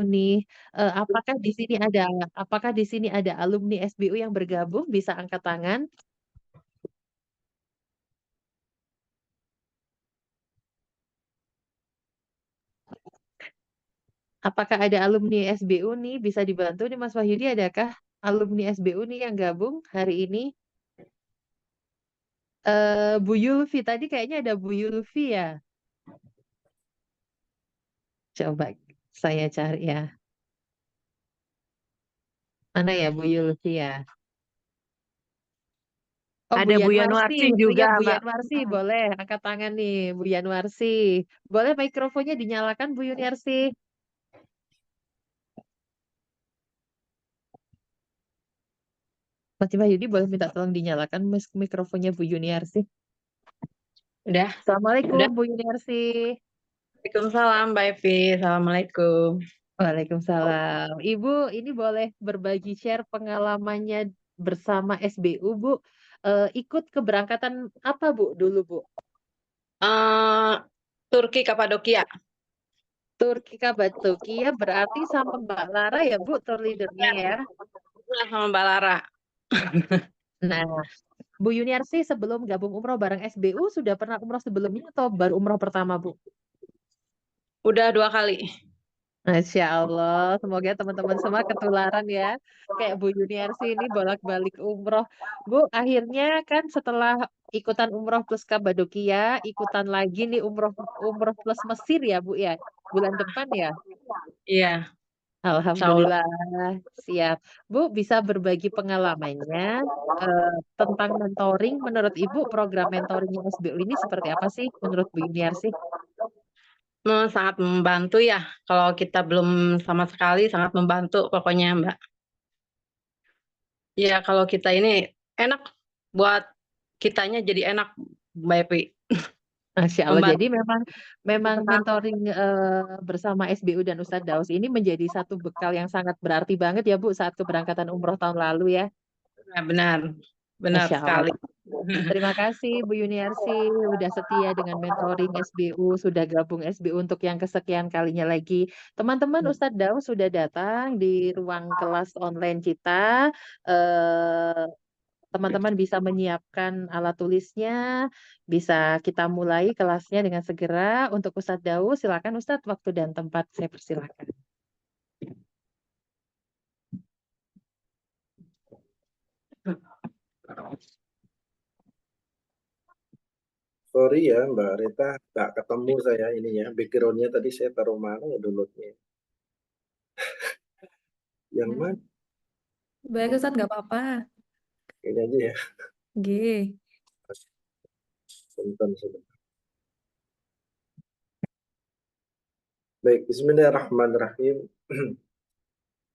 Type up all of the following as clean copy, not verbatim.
nih, apakah di sini ada alumni SBU yang bergabung? Bisa angkat tangan. Apakah ada alumni SBU nih? Bisa dibantu nih Mas Wahyudi, adakah alumni SBU nih yang gabung hari ini? Bu Yulfi, tadi kayaknya ada Bu Yulfi ya. Coba saya cari ya. Mana ya Bu Yulfi ya? Oh, Bu Ada Bu Yanwarsi, Yanwarsi juga, siap Bu Mbak. Yanwarsi, boleh angkat tangan nih Bu Yanwarsi. Boleh mikrofonnya dinyalakan Bu Yanwarsi. Mas Wahyudi boleh minta tolong dinyalakan mikrofonnya Bu Yuniarsi. Udah, Assalamualaikum udah. Bu Yuniarsi. Waalaikumsalam, Mbak Evi. Assalamualaikum. Waalaikumsalam. Ibu, ini boleh berbagi share pengalamannya bersama SBU, Bu. Ikut keberangkatan apa, Bu, dulu, Bu? Turki Kapadokia. Turki Kapadokia berarti sama Mbak Lara ya, Bu, tour leadernya ya. Nah, sama Mbak Lara. Nah, Bu Yuniarsi sebelum gabung umroh bareng SBU sudah pernah umroh sebelumnya atau baru umroh pertama, Bu? Udah 2 kali. Masya Allah, semoga teman-teman semua ketularan ya. Kayak Bu Yuniarsi ini bolak-balik umroh. Bu, akhirnya kan setelah ikutan umroh plus Kabadokia, ikutan lagi nih umroh umroh plus Mesir ya, Bu ya. Bulan depan ya. Iya, insya Allah. Alhamdulillah, siap. Bu, bisa berbagi pengalamannya tentang mentoring. Menurut Ibu, program mentoringnya SBU ini seperti apa sih menurut Bu Yuniarsi? Sangat membantu ya. Kalau kita belum sama sekali, sangat membantu pokoknya, Mbak. Ya, kalau kita ini enak buat kitanya jadi enak, Mbak Evi. Masya Allah. Jadi Membantu memang memang sekali. mentoring bersama SBU dan Ustadz Daus ini menjadi satu bekal yang sangat berarti banget ya Bu saat keberangkatan umroh tahun lalu ya. Ya, benar, benar Masya Allah. sekali. Terima kasih Bu Yuniarsi udah setia dengan mentoring SBU, sudah gabung SBU untuk yang kesekian kalinya lagi. Teman-teman Ustadz Daus sudah datang di ruang kelas online kita. Eh, Teman-teman bisa menyiapkan alat tulisnya, bisa kita mulai kelasnya dengan segera. Untuk Ustadz Daus, silakan Ustadz, waktu dan tempat saya persilakan. Sorry ya Mbak Rita, nggak ketemu saya ininya. Backgroundnya tadi saya taruh mana ya downloadnya. Yang mana? Baik Ustaz, nggak apa-apa. Ini aja ya. G. Sebentar. Baik, Bismillahirrahmanirrahim.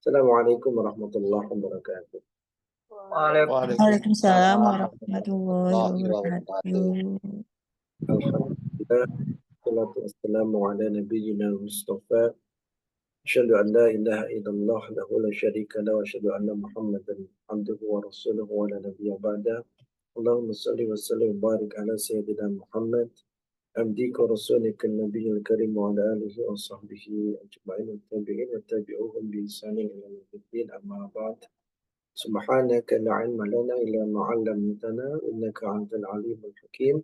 Assalamualaikum warahmatullahi wabarakatuh. Waalaikumsalam warahmatullahi wabarakatuh. Alhamdulillah, salatu wassalamu ala nabiyyina Mustafa. Asyhadu an la ilaha illallah lahu la syarika lahu wa asyhadu anna Muhammadan abduhu wa rasuluhu wa la nabiyya ba'da. Allahumma shalli wa sallim wa barik ala sayyidina Muhammad عبدك ورسولك النبي الكريم وعلى آله وصحبه أجمعين والتابعين وتابعوهم بإحسان إلى يوم الدين أما بعد سبحانك لا علم لنا إلا ما علمتنا إنك أنت العليم الحكيم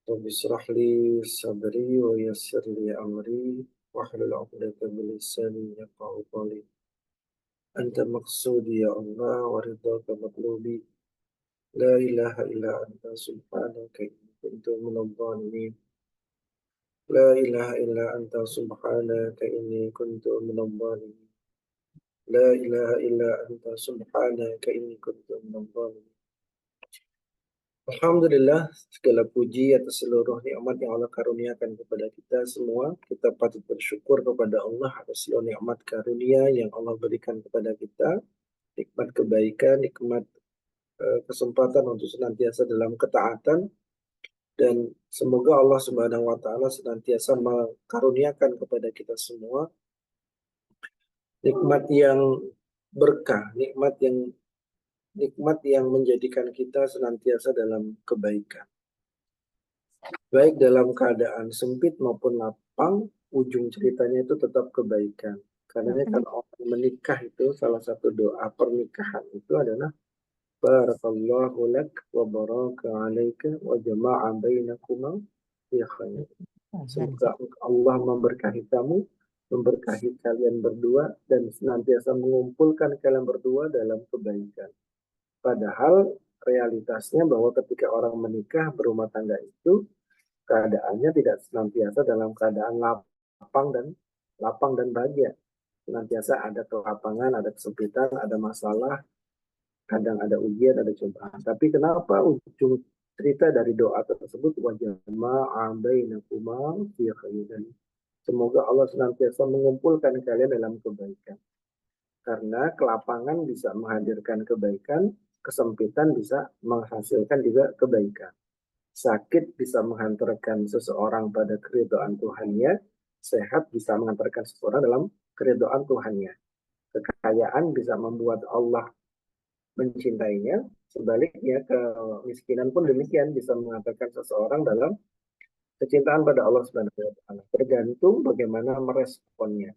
رب اشرح لي صدري ويسر لي أمري واحلل عقدة من لساني يفقهوا قولي أنت مقصودي يا الله ورضاك مطلوبي لا إله إلا أنت سبحانك إني كنت من الظالمين لا إله إلا أنت سبحانك إني كنت من الظالمين لا إله إلا أنت سبحانك إني كنت من الظالمين. Alhamdulillah, segala puji atas seluruh nikmat yang Allah karuniakan kepada kita semua. Kita patut bersyukur kepada Allah atas seluruh nikmat karunia yang Allah berikan kepada kita. Nikmat kebaikan, nikmat kesempatan untuk senantiasa dalam ketaatan. Dan semoga Allah Subhanahu wa Ta'ala senantiasa mengkaruniakan kepada kita semua nikmat yang berkah, nikmat yang menjadikan kita senantiasa dalam kebaikan. Baik dalam keadaan sempit maupun lapang, ujung ceritanya itu tetap kebaikan. Karena kalau orang menikah itu salah satu doa pernikahan itu adalah barakallahu lak wa baraka alaika wa jama'a bainakuma fi khair. Semoga Allah memberkahi kamu, memberkahi kalian berdua dan senantiasa mengumpulkan kalian berdua dalam kebaikan. Padahal realitasnya bahwa ketika orang menikah berumah tangga itu keadaannya tidak senantiasa dalam keadaan lapang dan bahagia. Senantiasa ada kelapangan, ada kesempitan, ada masalah, kadang ada ujian, ada cobaan. Tapi kenapa ujung cerita dari doa tersebut wajah bainakuma fi khairin. Semoga Allah senantiasa mengumpulkan kalian dalam kebaikan. Karena kelapangan bisa menghadirkan kebaikan, kesempitan bisa menghasilkan juga kebaikan. Sakit bisa menghantarkan seseorang pada keridhaan Tuhannya, sehat bisa mengantarkan seseorang dalam keridhaan Tuhannya. Kekayaan bisa membuat Allah mencintainya, sebaliknya kemiskinan pun demikian bisa mengantarkan seseorang dalam kecintaan pada Allah Subhanahu wa taala. Tergantung bagaimana meresponnya.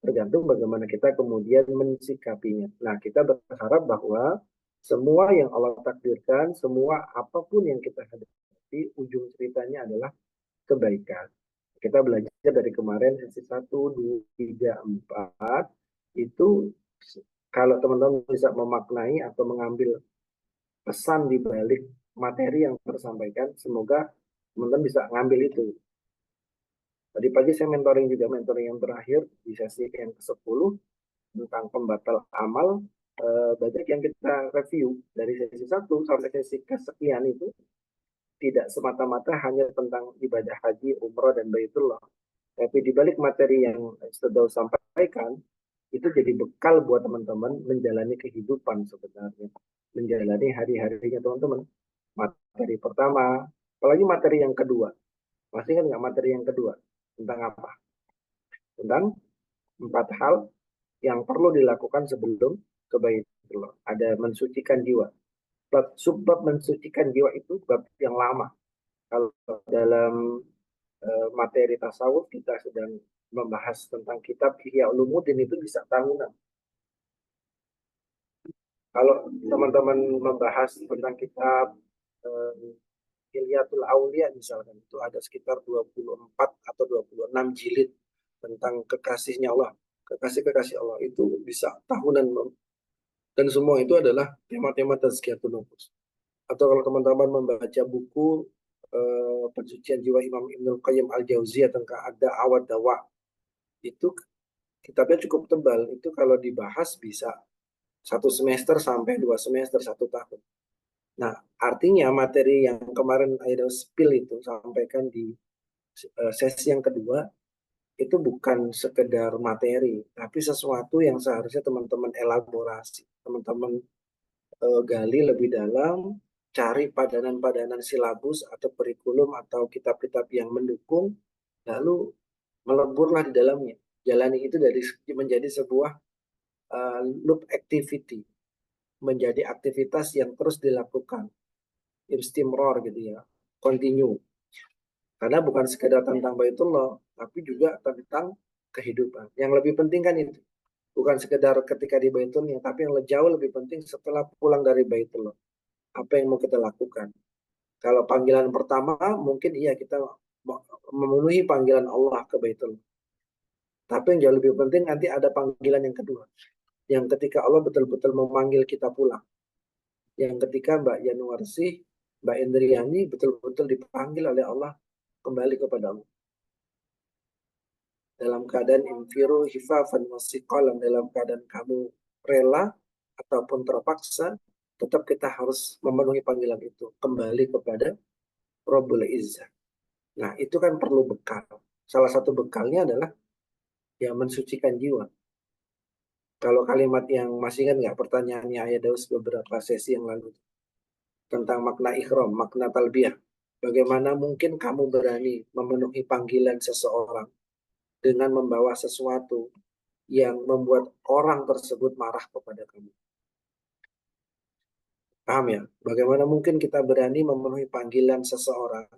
Tergantung bagaimana kita kemudian mensikapinya. Nah, kita berharap bahwa semua yang Allah takdirkan, semua apapun yang kita hadapi, ujung ceritanya adalah kebaikan. Kita belajar dari kemarin sesi 1, 2, 3, 4, itu kalau teman-teman bisa memaknai atau mengambil pesan di balik materi yang tersampaikan, semoga teman-teman bisa ngambil itu. Tadi pagi saya mentoring yang terakhir di sesi yang ke-10 tentang pembatal amal. Banyak yang kita review dari sesi 1 sampai sesi kesekian itu tidak semata-mata hanya tentang ibadah haji, umroh, dan baitullah. Tapi di balik materi yang sudah sampaikan, itu jadi bekal buat teman-teman menjalani kehidupan sebenarnya. Menjalani hari-harinya teman-teman. Materi pertama, apalagi materi yang kedua. Masih ingat nggak materi yang kedua? Tentang apa? Tentang 4 hal yang perlu dilakukan sebelum ke Baitullah. Ada mensucikan jiwa. Subbab mensucikan jiwa itu bab yang lama. Kalau dalam materi tasawuf kita sedang membahas tentang kitab Ihya Ulumuddin itu bisa tahunan. Kalau teman-teman membahas tentang kitab Hilyatul Aulia misalkan, itu ada sekitar 24 atau 26 jilid tentang kekasihnya Allah. Kekasih-kekasih Allah itu bisa tahunan. Dan semua itu adalah tema-tema tazkiyatun nufus. Atau kalau teman-teman membaca buku pensucian jiwa Imam Ibnul Qayyim Al-Jauziyah tentang ada awad dawa, itu kitabnya cukup tebal. Itu kalau dibahas bisa 1 semester sampai 2 semester, 1 tahun. Nah, artinya materi yang kemarin Aida spill itu sampaikan di sesi yang kedua itu bukan sekedar materi, tapi sesuatu yang seharusnya teman-teman elaborasi, teman-teman gali lebih dalam, cari padanan-padanan silabus atau kurikulum atau kitab-kitab yang mendukung, lalu meleburlah di dalamnya. Jalani itu menjadi sebuah loop activity, menjadi aktivitas yang terus dilakukan, istimror gitu ya, continue. Karena bukan sekedar tentang Baitullah, tapi juga tentang kehidupan. Yang lebih penting kan itu. Bukan sekedar ketika di Baitullah, tapi yang jauh lebih penting setelah pulang dari Baitullah. Apa yang mau kita lakukan? Kalau panggilan pertama, mungkin iya kita memenuhi panggilan Allah ke Baitullah. Tapi yang jauh lebih penting nanti ada panggilan yang kedua. Yang ketika Allah betul-betul memanggil kita pulang. Yang ketika Mbak Yanuarsi, Mbak Indriani betul-betul dipanggil oleh Allah kembali kepada Allah. Dalam keadaan infiru hifafan wasiqalan, dalam keadaan kamu rela ataupun terpaksa, tetap kita harus memenuhi panggilan itu. Kembali kepada Rabbul Izzah. Nah, itu kan perlu bekal. Salah satu bekalnya adalah ya mensucikan jiwa. Kalau kalimat yang masih ingat nggak pertanyaannya Ayah Daus beberapa sesi yang lalu tentang makna ikhram, makna talbiyah. Bagaimana mungkin kamu berani memenuhi panggilan seseorang dengan membawa sesuatu yang membuat orang tersebut marah kepada kamu? Paham ya? Bagaimana mungkin kita berani memenuhi panggilan seseorang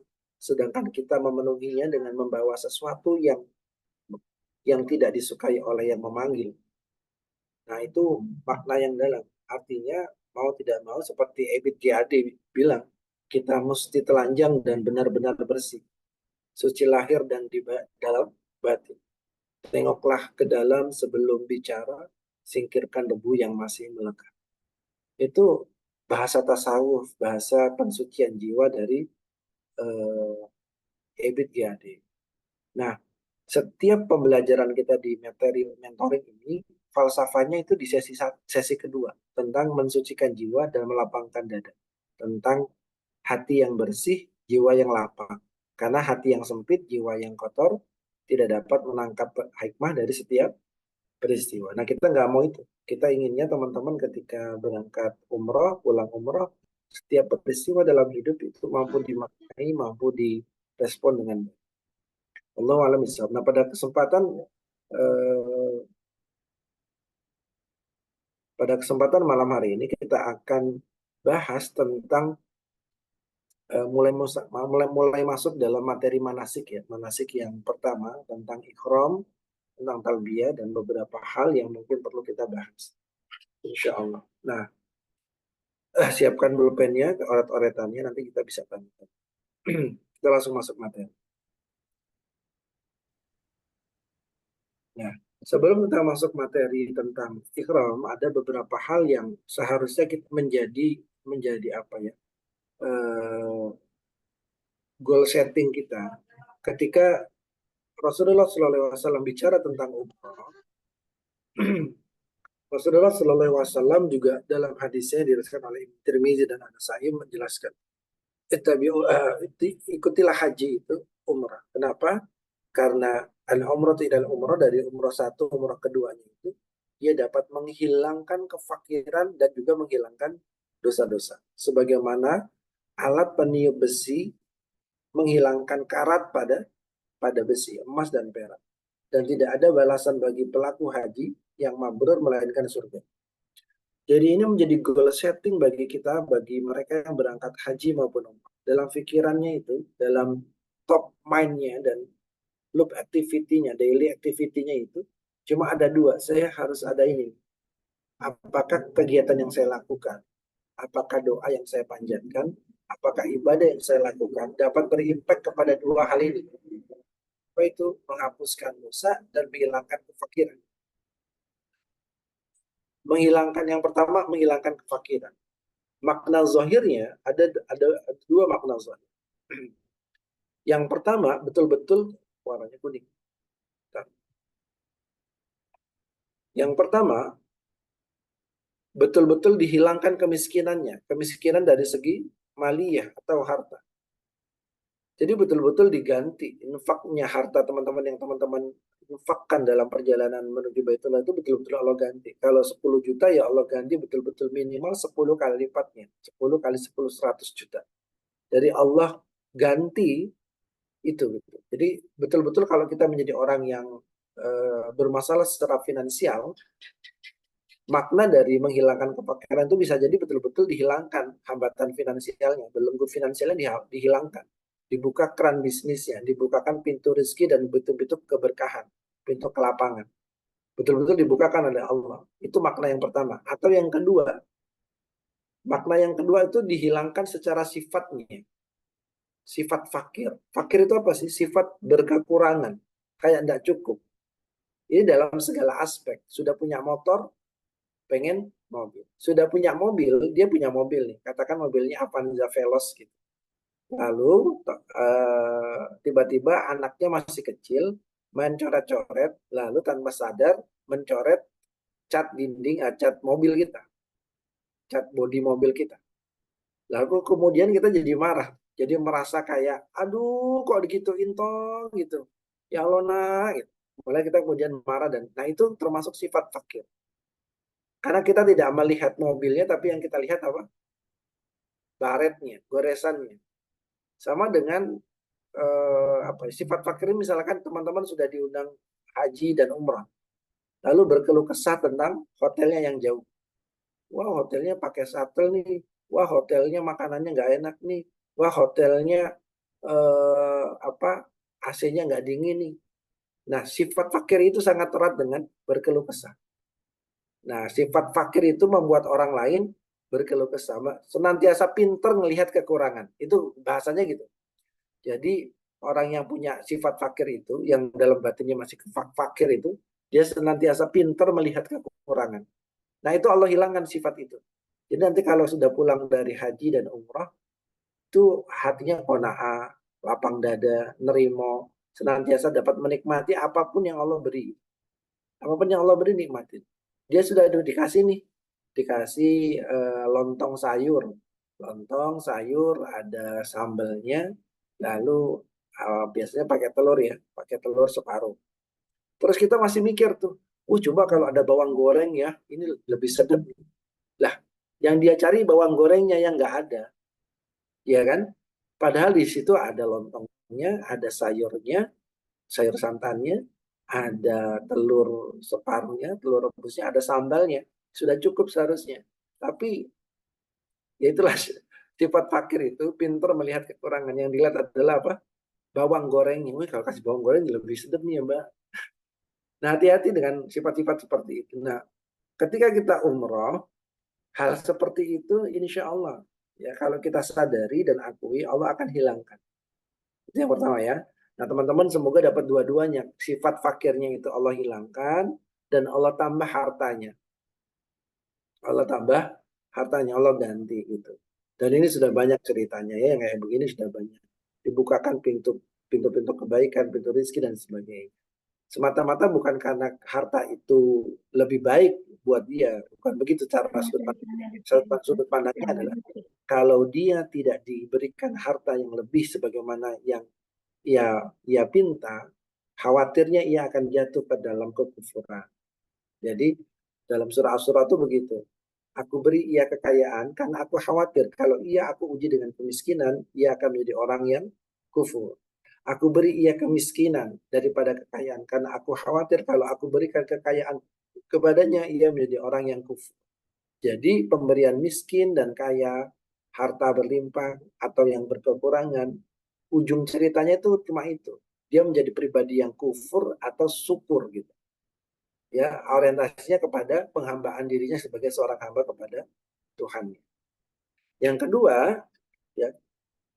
sedangkan kita memenuhinya dengan membawa sesuatu yang tidak disukai oleh yang memanggil. Nah, itu makna yang dalam. Artinya, mau tidak mau seperti Ebit GAD bilang, kita mesti telanjang dan benar-benar bersih. Suci lahir dan di dalam batin. Tengoklah ke dalam sebelum bicara, singkirkan debu yang masih melekat. Itu bahasa tasawuf, bahasa pensucian jiwa dari Ebit GAD. Nah, setiap pembelajaran kita di materi mentoring ini, falsafahnya itu di sesi kedua, tentang mensucikan jiwa dan melapangkan dada. Tentang hati yang bersih, jiwa yang lapang. Karena hati yang sempit, jiwa yang kotor, tidak dapat menangkap hikmah dari setiap peristiwa. Nah, kita nggak mau itu. Kita inginnya teman-teman ketika berangkat umroh, pulang umroh, setiap peristiwa dalam hidup itu mampu dimaknai, mampu direspon dengan baik. Allahu a'lam bishawab. Nah, pada kesempatan malam hari ini kita akan bahas tentang mulai masuk dalam materi manasik ya. Manasik yang pertama tentang ikhram, tentang talbiyah, dan beberapa hal yang mungkin perlu kita bahas. Insya Allah. Nah, siapkan pulpennya, oret-oretannya, nanti kita bisa tanya. Kita langsung masuk materi. Nah, sebelum kita masuk materi tentang ikhram, ada beberapa hal yang seharusnya kita menjadi apa ya, goal setting kita. Ketika Rasulullah SAW bicara tentang umroh, Rasulullah SAW juga dalam hadisnya diriwayatkan oleh Tirmizi dan An-Nasa'i menjelaskan, ikutilah haji itu umrah. Kenapa? Karena al-umrah tidak umrah, dari umrah satu, umrah keduanya itu dia dapat menghilangkan kefakiran dan juga menghilangkan dosa-dosa. Sebagaimana alat peniup besi menghilangkan karat pada besi, emas dan perak. Dan tidak ada balasan bagi pelaku haji yang mabrur melainkan surga. Jadi ini menjadi goal setting bagi kita, bagi mereka yang berangkat haji maupun umrah. Dalam pikirannya itu, dalam top mind-nya dan loop activity-nya, daily activity-nya itu, cuma ada dua. Saya harus ada ini. Apakah kegiatan yang saya lakukan, apakah doa yang saya panjatkan, apakah ibadah yang saya lakukan dapat berimpact kepada dua hal ini. Itu menghapuskan dosa dan menghilangkan kefakiran. Yang pertama, menghilangkan kefakiran. Makna zahirnya ada dua makna zahir. Yang pertama, betul-betul warnanya kuning. Yang pertama, betul-betul dihilangkan kemiskinannya, kemiskinan dari segi maliyah atau harta. Jadi betul-betul diganti infaknya harta teman-teman yang teman-teman infakkan dalam perjalanan menuju Baitullah itu betul-betul Allah ganti. Kalau 10 juta ya Allah ganti betul-betul minimal 10 kali lipatnya. 10 kali 10, 100 juta. Jadi Allah ganti itu. Jadi betul-betul kalau kita menjadi orang yang bermasalah secara finansial, makna dari menghilangkan kefakiran itu bisa jadi betul-betul dihilangkan hambatan finansialnya, belenggu finansialnya dihilangkan. Dibuka keran bisnisnya, dibukakan pintu rezeki dan betul-betul keberkahan, pintu kelapangan. Betul-betul dibukakan oleh Allah. Itu makna yang pertama. Atau yang kedua, makna yang kedua itu dihilangkan secara sifatnya. Sifat fakir. Fakir itu apa sih? Sifat berkekurangan. Kayak tidak cukup. Ini dalam segala aspek. Sudah punya motor, pengen mobil. Sudah punya mobil, dia punya mobil nih. Katakan mobilnya Avanza Veloz gitu. Lalu tiba-tiba anaknya masih kecil, main coret-coret, lalu tanpa sadar mencoret cat dinding, cat mobil kita, cat bodi mobil kita. Lalu kemudian kita jadi marah, jadi merasa kayak, aduh kok digituin toh gitu, ya Allah nah, gitu. Mulai kita kemudian marah dan, nah itu termasuk sifat fakir. Karena kita tidak melihat mobilnya, tapi yang kita lihat apa? Baretnya, goresannya. Sama dengan sifat fakir ini, misalkan teman-teman sudah diundang haji dan umrah, lalu berkeluh kesah tentang hotelnya yang jauh. Wah, hotelnya pakai shuttle nih. Wah, hotelnya makanannya nggak enak nih. Wah, hotelnya AC-nya nggak dingin nih. Nah, sifat fakir itu sangat erat dengan berkeluh kesah. Nah, sifat fakir itu membuat orang lain berkeluh kesah, senantiasa pinter melihat kekurangan. Itu bahasanya gitu. Jadi orang yang punya sifat fakir itu, yang dalam batinnya masih fakir itu, dia senantiasa pinter melihat kekurangan. Nah, itu Allah hilangkan sifat itu. Jadi nanti kalau sudah pulang dari haji dan umrah, itu hatinya qanaah, lapang dada, nerimo, senantiasa dapat menikmati apapun yang Allah beri. Apapun yang Allah beri nikmatin. Dia sudah dikasih nih, dikasih lontong sayur. Lontong sayur ada sambalnya, lalu biasanya pakai telur ya, pakai telur separuh. Terus kita masih mikir tuh, coba kalau ada bawang goreng ya, ini lebih sedap. Lah, yang dia cari bawang gorengnya yang nggak ada, ya kan? Padahal di situ ada lontongnya, ada sayurnya, sayur santannya, ada telur separuhnya, telur rebusnya, ada sambalnya. Sudah cukup seharusnya. Tapi ya itulah sifat fakir itu, pintar melihat kekurangan. Yang dilihat adalah apa? Bawang gorengnya. Wih, kalau kasih bawang goreng lebih sedap nih ya Mbak. Nah, hati-hati dengan sifat-sifat seperti itu. Nah, ketika kita umroh, hal seperti itu insya Allah, ya kalau kita sadari dan akui, Allah akan hilangkan. Itu yang pertama ya. Nah, teman-teman semoga dapat dua-duanya. Sifat fakirnya itu Allah hilangkan dan Allah tambah hartanya. Allah tambah hartanya, Allah ganti gitu. Dan ini sudah banyak ceritanya ya, yang kayak begini sudah banyak. Dibukakan pintu-pintu kebaikan, pintu rezeki dan sebagainya. Semata-mata bukan karena harta itu lebih baik buat dia, bukan begitu cara sudut pandangnya adalah kalau dia tidak diberikan harta yang lebih sebagaimana yang ia pinta, khawatirnya ia akan jatuh ke dalam kekufuran. Jadi dalam surah Asy-Syura itu begitu. Aku beri ia kekayaan karena aku khawatir kalau ia aku uji dengan kemiskinan, ia akan menjadi orang yang kufur. Aku beri ia kemiskinan daripada kekayaan karena aku khawatir kalau aku berikan kekayaan kepadanya, ia menjadi orang yang kufur. Jadi pemberian miskin dan kaya, harta berlimpah atau yang berkekurangan, ujung ceritanya itu cuma itu. Dia menjadi pribadi yang kufur atau syukur gitu. Ya, orientasinya kepada penghambaan dirinya sebagai seorang hamba kepada Tuhan. Yang kedua, ya,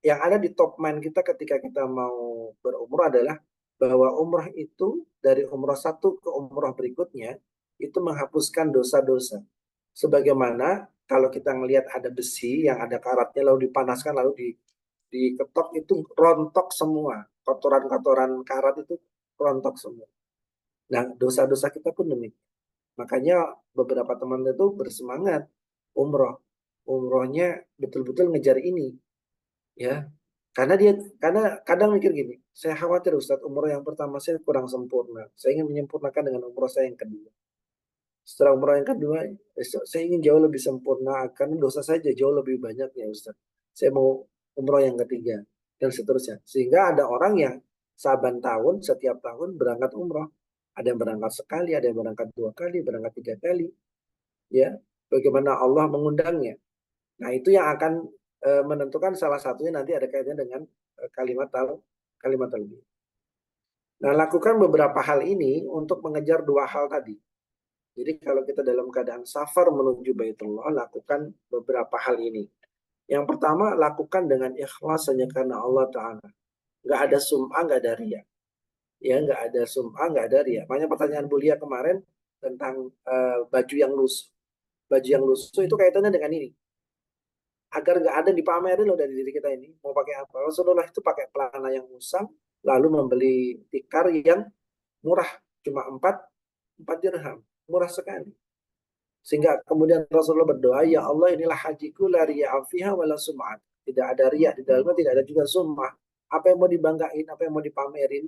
yang ada di top mind kita ketika kita mau berumrah adalah bahwa umrah itu dari umrah satu ke umrah berikutnya itu menghapuskan dosa-dosa. Sebagaimana kalau kita melihat ada besi yang ada karatnya lalu dipanaskan lalu diketok itu rontok semua. Kotoran-kotoran karat itu rontok semua. Nah, dosa-dosa kita pun demikian. Makanya beberapa teman itu bersemangat umroh. Umrohnya betul-betul ngejar ini. Ya, karena kadang mikir gini, saya khawatir Ustadz umroh yang pertama saya kurang sempurna. Saya ingin menyempurnakan dengan umroh saya yang kedua. Setelah umroh yang kedua, saya ingin jauh lebih sempurna karena dosa saya jauh lebih banyak ya Ustadz. Saya mau umroh yang ketiga dan seterusnya. Sehingga ada orang yang saban tahun, setiap tahun berangkat umroh. Ada yang berangkat sekali, ada yang berangkat 2 kali, berangkat 3 kali. Ya, bagaimana Allah mengundangnya. Nah, itu yang akan menentukan salah satunya nanti ada kaitannya dengan kalimat talbiyah. Nah, lakukan beberapa hal ini untuk mengejar 2 hal tadi. Jadi kalau kita dalam keadaan safar menuju Baitullah, lakukan beberapa hal ini. Yang pertama, lakukan dengan ikhlas hanya karena Allah Ta'ala. Nggak ada sum'ah, nggak ada riya. Ya, nggak ada sum'ah, nggak ada riya. Makanya pertanyaan Bulia kemarin tentang baju yang lusuh. Baju yang lusuh itu kaitannya dengan ini. Agar nggak ada dipamerin loh dari diri kita ini. Mau pakai apa? Rasulullah itu pakai pelana yang usang, lalu membeli tikar yang murah. Cuma 4 dirham. Murah sekali. Sehingga kemudian Rasulullah berdoa, ya Allah inilah hajiku la riya'a fiha wala sum'at. Tidak ada riya di dalamnya, tidak ada juga sum'ah. Apa yang mau dibanggain, apa yang mau dipamerin.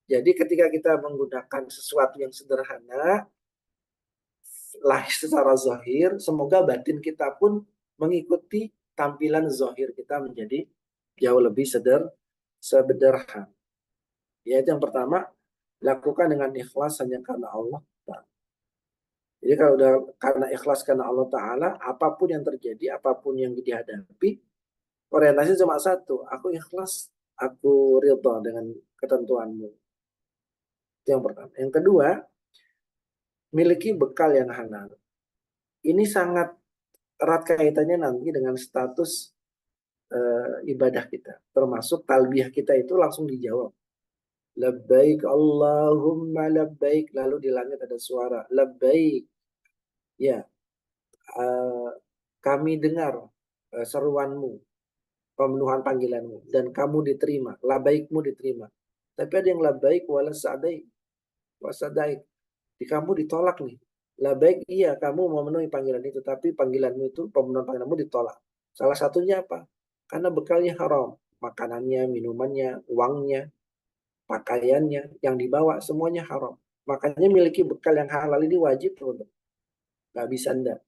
Jadi ketika kita menggunakan sesuatu yang sederhana, lah secara zahir, semoga batin kita pun mengikuti tampilan zahir kita menjadi jauh lebih sederhana. Ya, itu yang pertama, lakukan dengan ikhlas hanya karena Allah. Jadi kalau udah karena ikhlas karena Allah Ta'ala, apapun yang terjadi, apapun yang dihadapi, orientasinya cuma satu, aku ikhlas aku ridha dengan ketentuanmu. Itu yang pertama. Yang kedua, miliki bekal yang halal. Ini sangat erat kaitannya nanti dengan status ibadah kita. Termasuk talbiyah kita itu langsung dijawab. Labbaik Allahumma labbaik. Lalu di langit ada suara labbaik. Ya, kami dengar seruanmu, pemenuhan panggilanmu, dan kamu diterima, labbaikmu diterima. Tapi ada yang labbaik wala sa'daik, wasadaik. Di kamu ditolak nih. Labbaik iya kamu memenuhi panggilan itu, tapi panggilanmu itu, pemenuhan panggilanmu ditolak. Salah satunya apa? Karena bekalnya haram, makanannya, minumannya, uangnya, pakaiannya, yang dibawa semuanya haram. Makanya miliki bekal yang halal ini wajib untuk, nggak bisa enggak.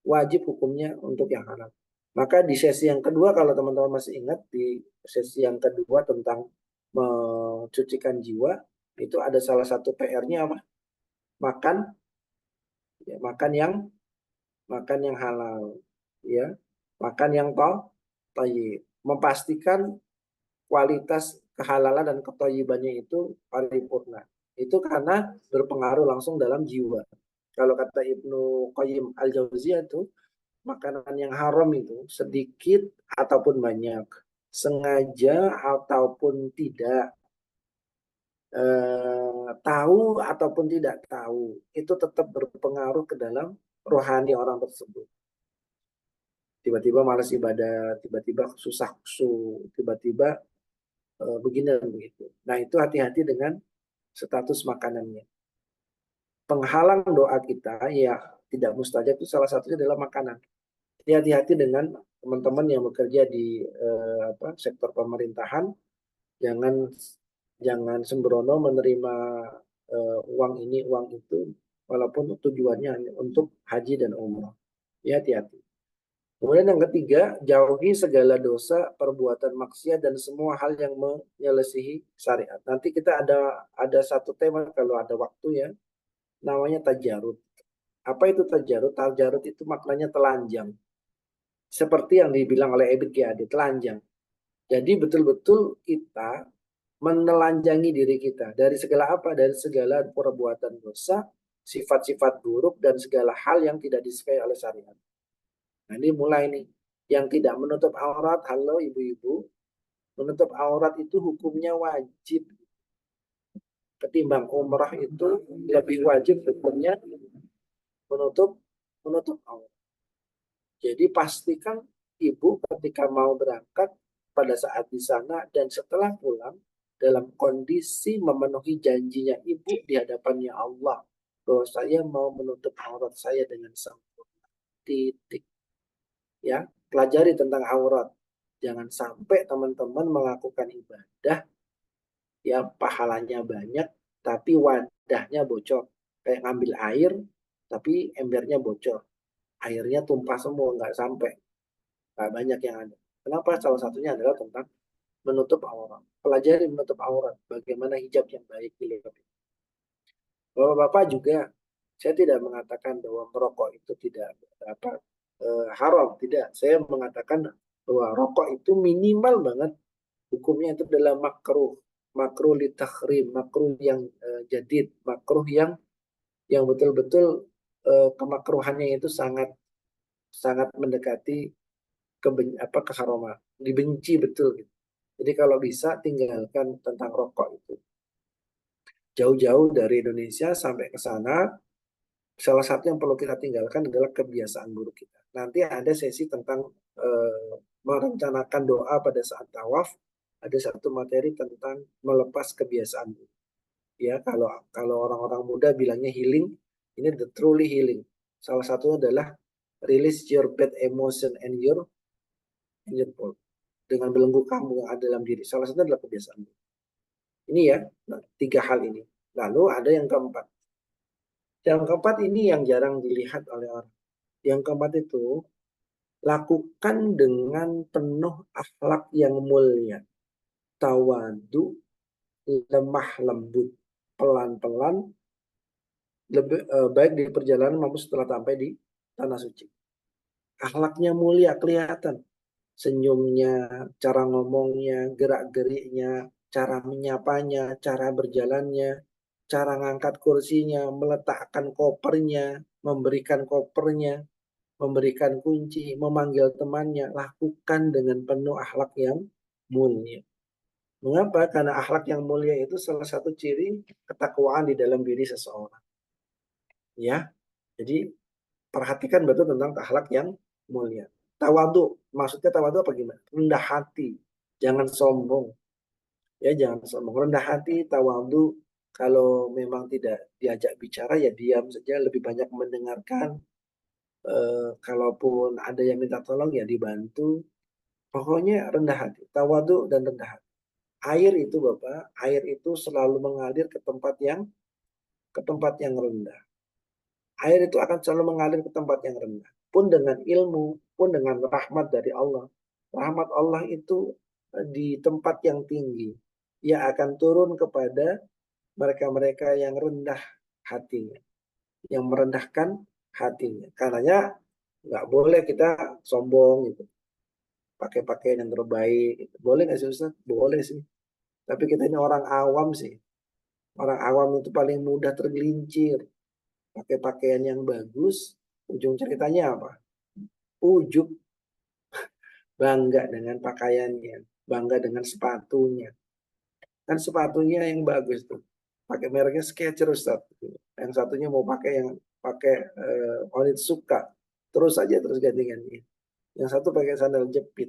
Wajib hukumnya untuk yang halal. Maka di sesi yang kedua, kalau teman-teman masih ingat, di sesi yang kedua tentang mencucikan jiwa, itu ada salah satu PR-nya apa? Makan, ya, makan yang halal, ya, makan yang thayyib, memastikan kualitas kehalalan dan kethayyibannya itu paripurna. Itu karena berpengaruh langsung dalam jiwa. Kalau kata Ibnu Qayyim Al-Jauziyah itu, makanan yang haram itu sedikit ataupun banyak, sengaja ataupun tidak, tahu ataupun tidak tahu, itu tetap berpengaruh ke dalam rohani orang tersebut. Tiba-tiba malas ibadah, tiba-tiba susah khusyuk, tiba-tiba begini dan begitu. Nah, itu hati-hati dengan status makanannya. Penghalang doa kita ya tidak mustajab itu salah satunya adalah makanan. Hati-hati dengan teman-teman yang bekerja di sektor pemerintahan, jangan sembrono menerima uang ini uang itu walaupun tujuannya hanya untuk haji dan umrah. Ya, hati-hati. Kemudian yang ketiga, jauhi segala dosa, perbuatan maksiat dan semua hal yang menyelisihi syariat. Nanti kita ada satu tema kalau ada waktu ya, namanya tajarud. Apa itu tajarud? Tajarud itu maknanya telanjang. Seperti yang dibilang oleh Ebit G.A.D, telanjang. Jadi betul-betul kita menelanjangi diri kita dari segala apa? Dari segala perbuatan dosa, sifat-sifat buruk dan segala hal yang tidak disukai oleh syariat. Nah, ini mulai nih. Yang tidak menutup aurat, halo ibu-ibu, menutup aurat itu hukumnya wajib. Ketimbang umrah itu lebih wajib hukumnya menutup aurat. Jadi pastikan ibu ketika mau berangkat pada saat di sana dan setelah pulang dalam kondisi memenuhi janjinya ibu di hadapannya Allah bahwa saya mau menutup aurat saya dengan sempurna. Titik. Ya, pelajari tentang aurat. Jangan sampai teman-teman melakukan ibadah ya pahalanya banyak tapi wadahnya bocor. Kayak ngambil air tapi embernya bocor. Airnya tumpah semua, nggak sampai. Nggak banyak yang ada. Kenapa? Salah satunya adalah tentang menutup aurat. Pelajari menutup aurat. Bagaimana hijab yang baik dilakukan. Bapak-bapak juga, saya tidak mengatakan bahwa merokok itu tidak haram, tidak. Saya mengatakan bahwa rokok itu minimal banget hukumnya itu adalah makruh litahrim, makruh yang jadid, makruh yang betul-betul kemakruhannya itu sangat mendekati keharaman, dibenci betul gitu. Jadi kalau bisa tinggalkan tentang rokok itu. Jauh-jauh dari Indonesia sampai ke sana, salah satu yang perlu kita tinggalkan adalah kebiasaan buruk kita. Nanti ada sesi tentang merencanakan doa pada saat tawaf. Ada satu materi tentang melepas kebiasaan buruk. Ya, kalau orang-orang muda bilangnya healing, ini the truly healing. Salah satunya adalah release your bad emotion and your pull. Dengan belenggu kamu yang ada dalam diri. Salah satunya adalah kebiasaan buruk. Ini ya, tiga hal ini. Lalu ada yang keempat. Yang keempat ini yang jarang dilihat oleh orang. Yang keempat itu, lakukan dengan penuh akhlak yang mulia. Tawadu, lemah lembut, pelan-pelan, lebih baik di perjalanan maupun setelah sampai di tanah suci. Akhlaknya mulia, kelihatan. senyumnya, cara ngomongnya, gerak-geriknya, cara menyapanya, cara berjalannya, cara ngangkat kursinya, meletakkan kopernya, memberikan kopernya, memberikan kunci, memanggil temannya, lakukan dengan penuh akhlak yang mulia. Mengapa? Karena akhlak yang mulia itu salah satu ciri ketakwaan di dalam diri seseorang. Ya, jadi perhatikan betul tentang akhlak yang mulia. Tawadu, maksudnya tawadu apa gimana? Rendah hati, jangan sombong. Ya, jangan sombong. Rendah hati, tawadu. Kalau memang tidak diajak bicara ya diam saja, lebih banyak mendengarkan. Kalaupun ada yang minta tolong ya dibantu. Pokoknya rendah hati, tawadu dan rendah hati. Air itu Bapak, air itu selalu mengalir ke tempat yang rendah. Air itu akan selalu mengalir ke tempat yang rendah. Pun dengan ilmu, pun dengan rahmat dari Allah. Rahmat Allah itu di tempat yang tinggi. Ia akan turun kepada mereka-mereka yang rendah hatinya. Yang merendahkan hatinya. Karenanya nggak boleh kita sombong gitu. Pakai pakaian yang terbaik. Gitu. Boleh nggak sih Ustaz? Boleh sih. Tapi kita ini orang awam sih. Orang awam itu paling mudah tergelincir. Pakai pakaian yang bagus. Ujung ceritanya apa? Ujub. Bangga dengan pakaiannya. Bangga dengan sepatunya. Kan sepatunya yang bagus tuh. Pakai mereknya Skechers Ustaz. Yang satunya mau pakai yang pakai Onitsuka. Terus aja terus ganti-ganti. Yang satu pakai sandal jepit.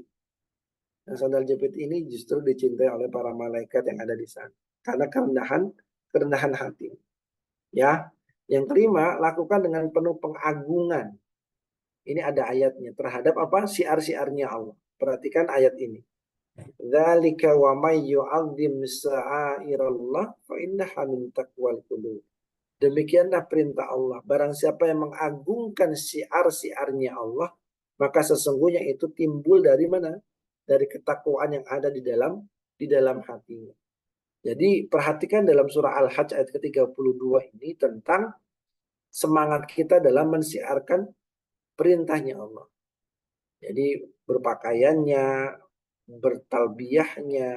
Yang sandal jepit ini justru dicintai oleh para malaikat yang ada di sana. Karena kerendahan hati. Ya, yang kelima, lakukan dengan penuh pengagungan. Ini ada ayatnya terhadap apa? Syiar-syiarnya Allah. Perhatikan ayat ini. Dzalika wa may yu'azzim sya'airallah fa innaha min taqwal qulub. Demikianlah perintah Allah. Barang siapa yang mengagungkan syiar-syiarnya Allah, maka sesungguhnya itu timbul dari mana? Dari ketakwaan yang ada di dalam hatinya. Jadi perhatikan dalam surah Al-Hajj ayat ke-32 ini tentang semangat kita dalam mensiarkan perintahnya Allah. Jadi berpakaiannya, bertalbiyahnya,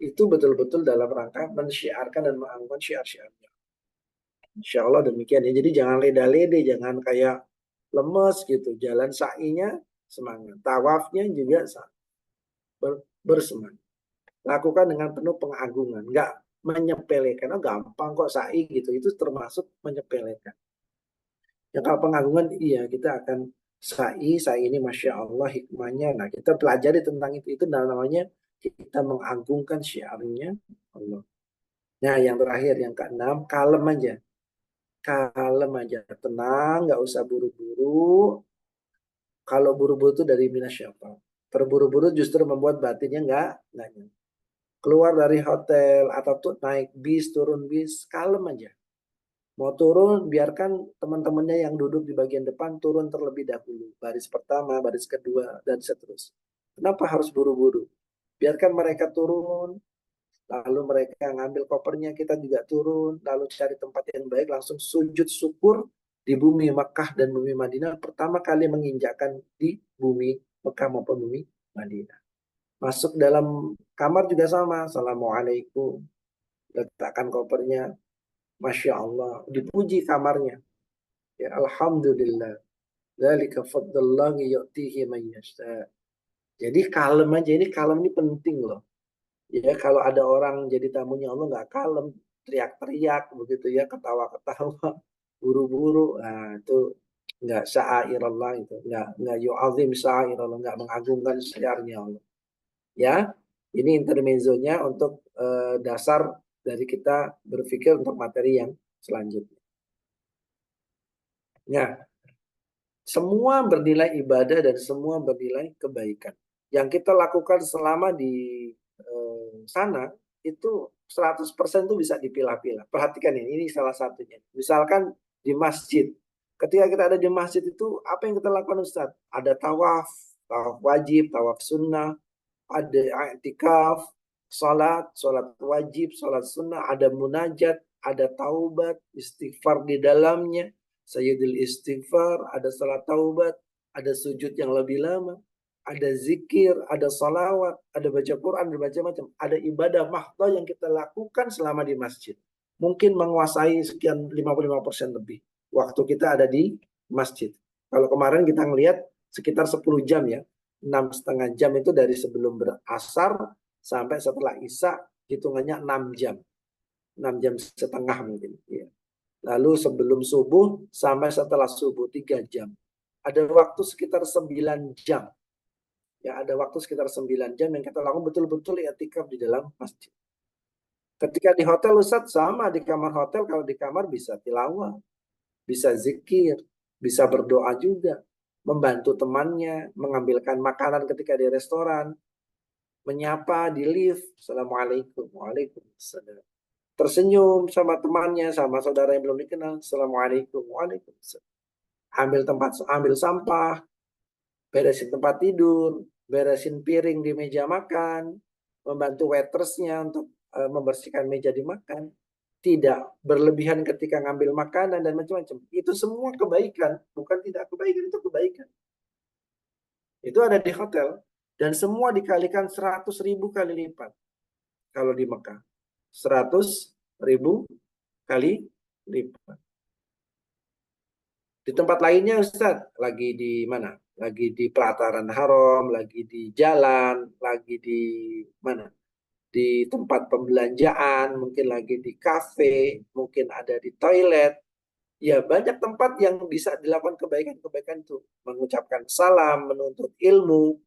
itu betul-betul dalam rangka mensiarkan dan mengagungkan syiar-syiarnya. Insya Allah demikian ya. Jadi jangan leda-lede, jangan kayak lemes gitu. Jalan sa'inya semangat. Tawafnya juga bersemangat. Lakukan dengan penuh pengagungan. Enggak menyepelekan. Oh gampang kok sa'i gitu. Itu termasuk menyepelekan. Ya kalau pengagungan iya kita akan sa'i ini Masya Allah hikmahnya. Nah kita pelajari tentang itu. Itu namanya kita mengagungkan syiarnya Allah. Nah yang terakhir yang keenam, kalem aja. Kalem aja. Tenang, nggak usah buru-buru. Kalau buru-buru itu dari minasyaitan. Terburu-buru justru membuat batinnya nggak nyaman. Keluar dari hotel atau tuh naik bis, turun bis, kalem aja. Mau turun, biarkan teman-temannya yang duduk di bagian depan turun terlebih dahulu. Baris pertama, baris kedua, dan seterusnya. Kenapa harus buru-buru? Biarkan mereka turun, lalu mereka ngambil kopernya, kita juga turun, lalu cari tempat yang baik, langsung sujud syukur di bumi Mekah dan bumi Madinah. Pertama kali menginjakkan di bumi Mekah maupun bumi Madinah. Masuk dalam kamar juga sama. Assalamualaikum. Letakkan kopernya. Masya Allah. Dipuji kamarnya. Ya, Alhamdulillah. Dzalika fadlullahi yu'tihi man yasha. Jadi kalem aja. Ini kalem ini penting loh. Ya kalau ada orang jadi tamunya Allah nggak kalem. Teriak-teriak begitu ya. Ketawa-ketawa. Buru-buru. Nah itu nggak sya'airallah itu. Nggak yu'azim sya'airallah. Nggak mengagungkan syiarnya Allah. Ya, ini intermezzonya untuk dasar dari kita berpikir untuk materi yang selanjutnya. Nah, semua bernilai ibadah dan semua bernilai kebaikan. Yang kita lakukan selama di sana itu 100% itu bisa dipilah-pilah. Perhatikan ini salah satunya. Misalkan di masjid. Ketika kita ada di masjid itu apa yang kita lakukan Ustaz? Ada tawaf wajib, tawaf sunnah, ada i'tikaf, sholat wajib, sholat sunnah, ada munajat, ada taubat, istighfar di dalamnya, sayyidul istighfar, ada sholat taubat, ada sujud yang lebih lama. ada zikir, ada salawat, ada baca Quran, ada macam-macam. Ada ibadah mahdhah yang kita lakukan selama di masjid. Mungkin menguasai sekian 55% lebih. Waktu kita ada di masjid. Kalau kemarin kita ngelihat sekitar 10 jam ya. 6,5 jam itu dari sebelum berasar sampai setelah isya, hitungannya 6 jam. 6 jam setengah mungkin. Ya. Lalu sebelum subuh sampai setelah subuh 3 jam. Ada waktu sekitar 9 jam. Ya, ada waktu sekitar 9 jam yang kita lakukan betul-betul i'tikaf di dalam masjid. Ketika di hotel Ustadz sama di kamar hotel, kalau di kamar bisa tilawah, bisa zikir, bisa berdoa juga, membantu temannya, mengambilkan makanan ketika di restoran, menyapa di lift, assalamualaikum, waalaikumsalam. Tersenyum sama temannya, sama saudara yang belum dikenal, assalamualaikum, waalaikumsalam. Ambil sampah, beresin tempat tidur, beresin piring di meja makan, membantu waitersnya untuk membersihkan meja dimakan, tidak berlebihan ketika ngambil makanan dan macam-macam. Itu semua kebaikan, bukan tidak kebaikan, itu kebaikan. Itu ada di hotel dan semua dikalikan 100.000 kali lipat. Kalau di Mekah 100.000 kali lipat. Di tempat lainnya Ustaz, lagi di mana? Lagi di pelataran haram, lagi di jalan, lagi di mana? Di tempat pembelanjaan, mungkin lagi di kafe, mungkin ada di toilet. Ya banyak tempat yang bisa dilakukan kebaikan-kebaikan itu. Mengucapkan salam, menuntut ilmu,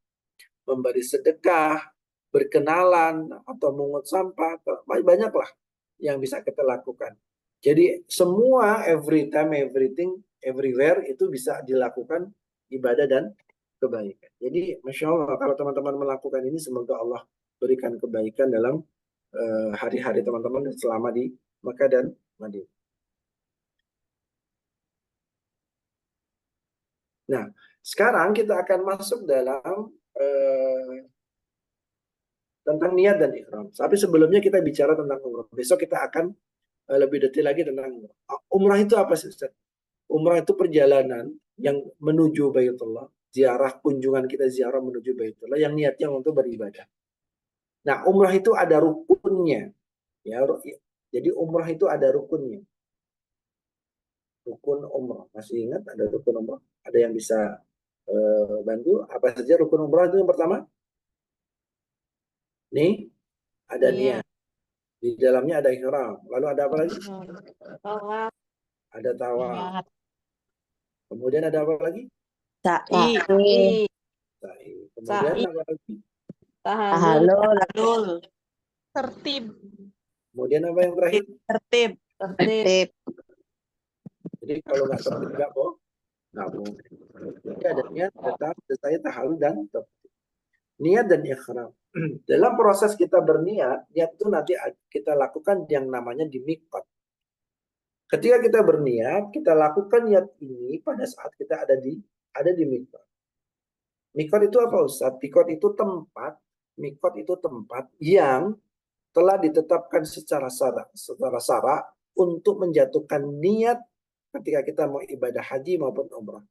memberi sedekah, berkenalan, atau mengut sampah. Banyaklah yang bisa kita lakukan. Jadi semua, every time, everything, everywhere itu bisa dilakukan ibadah dan kebaikan. Jadi Masya Allah kalau teman-teman melakukan ini semoga Allah berikan kebaikan dalam hari-hari teman-teman selama di Makkah dan Madinah. Nah, sekarang kita akan masuk dalam tentang niat dan ihram. Tapi sebelumnya kita bicara tentang umrah. Besok kita akan lebih detail lagi tentang umrah. Umrah itu apa sih, Ustaz? Umrah itu perjalanan yang menuju Baitullah, ziarah kunjungan kita ziarah menuju Baitullah yang niatnya untuk beribadah. Nah, umrah itu ada rukunnya. Ya, jadi umrah itu ada rukunnya. Rukun umrah. Masih ingat ada rukun umrah? Ada yang bisa bantu? Apa saja rukun umrah itu yang pertama? Nih, ada niat. Di dalamnya ada ihram. Lalu ada apa lagi? Ada tawaf. Kemudian ada apa lagi? Sa'i. Sa'i. Kemudian apa lagi? Tahalul. Tertib. Kemudian apa yang terakhir? Tertib. Jadi kalau nggak tertib nggak boh. Nggak boleh. Jadi ada niat, tetap, saya tahalul dan tertib. Niat dan ihram. Dalam proses kita berniat, niat itu nanti kita lakukan yang namanya di miqat. Ketika kita berniat, kita lakukan niat ini pada saat kita ada di miqat. Miqat itu apa Ustaz? Miqat itu tempat yang telah ditetapkan secara syarak untuk menjatuhkan niat ketika kita mau ibadah haji maupun umrah.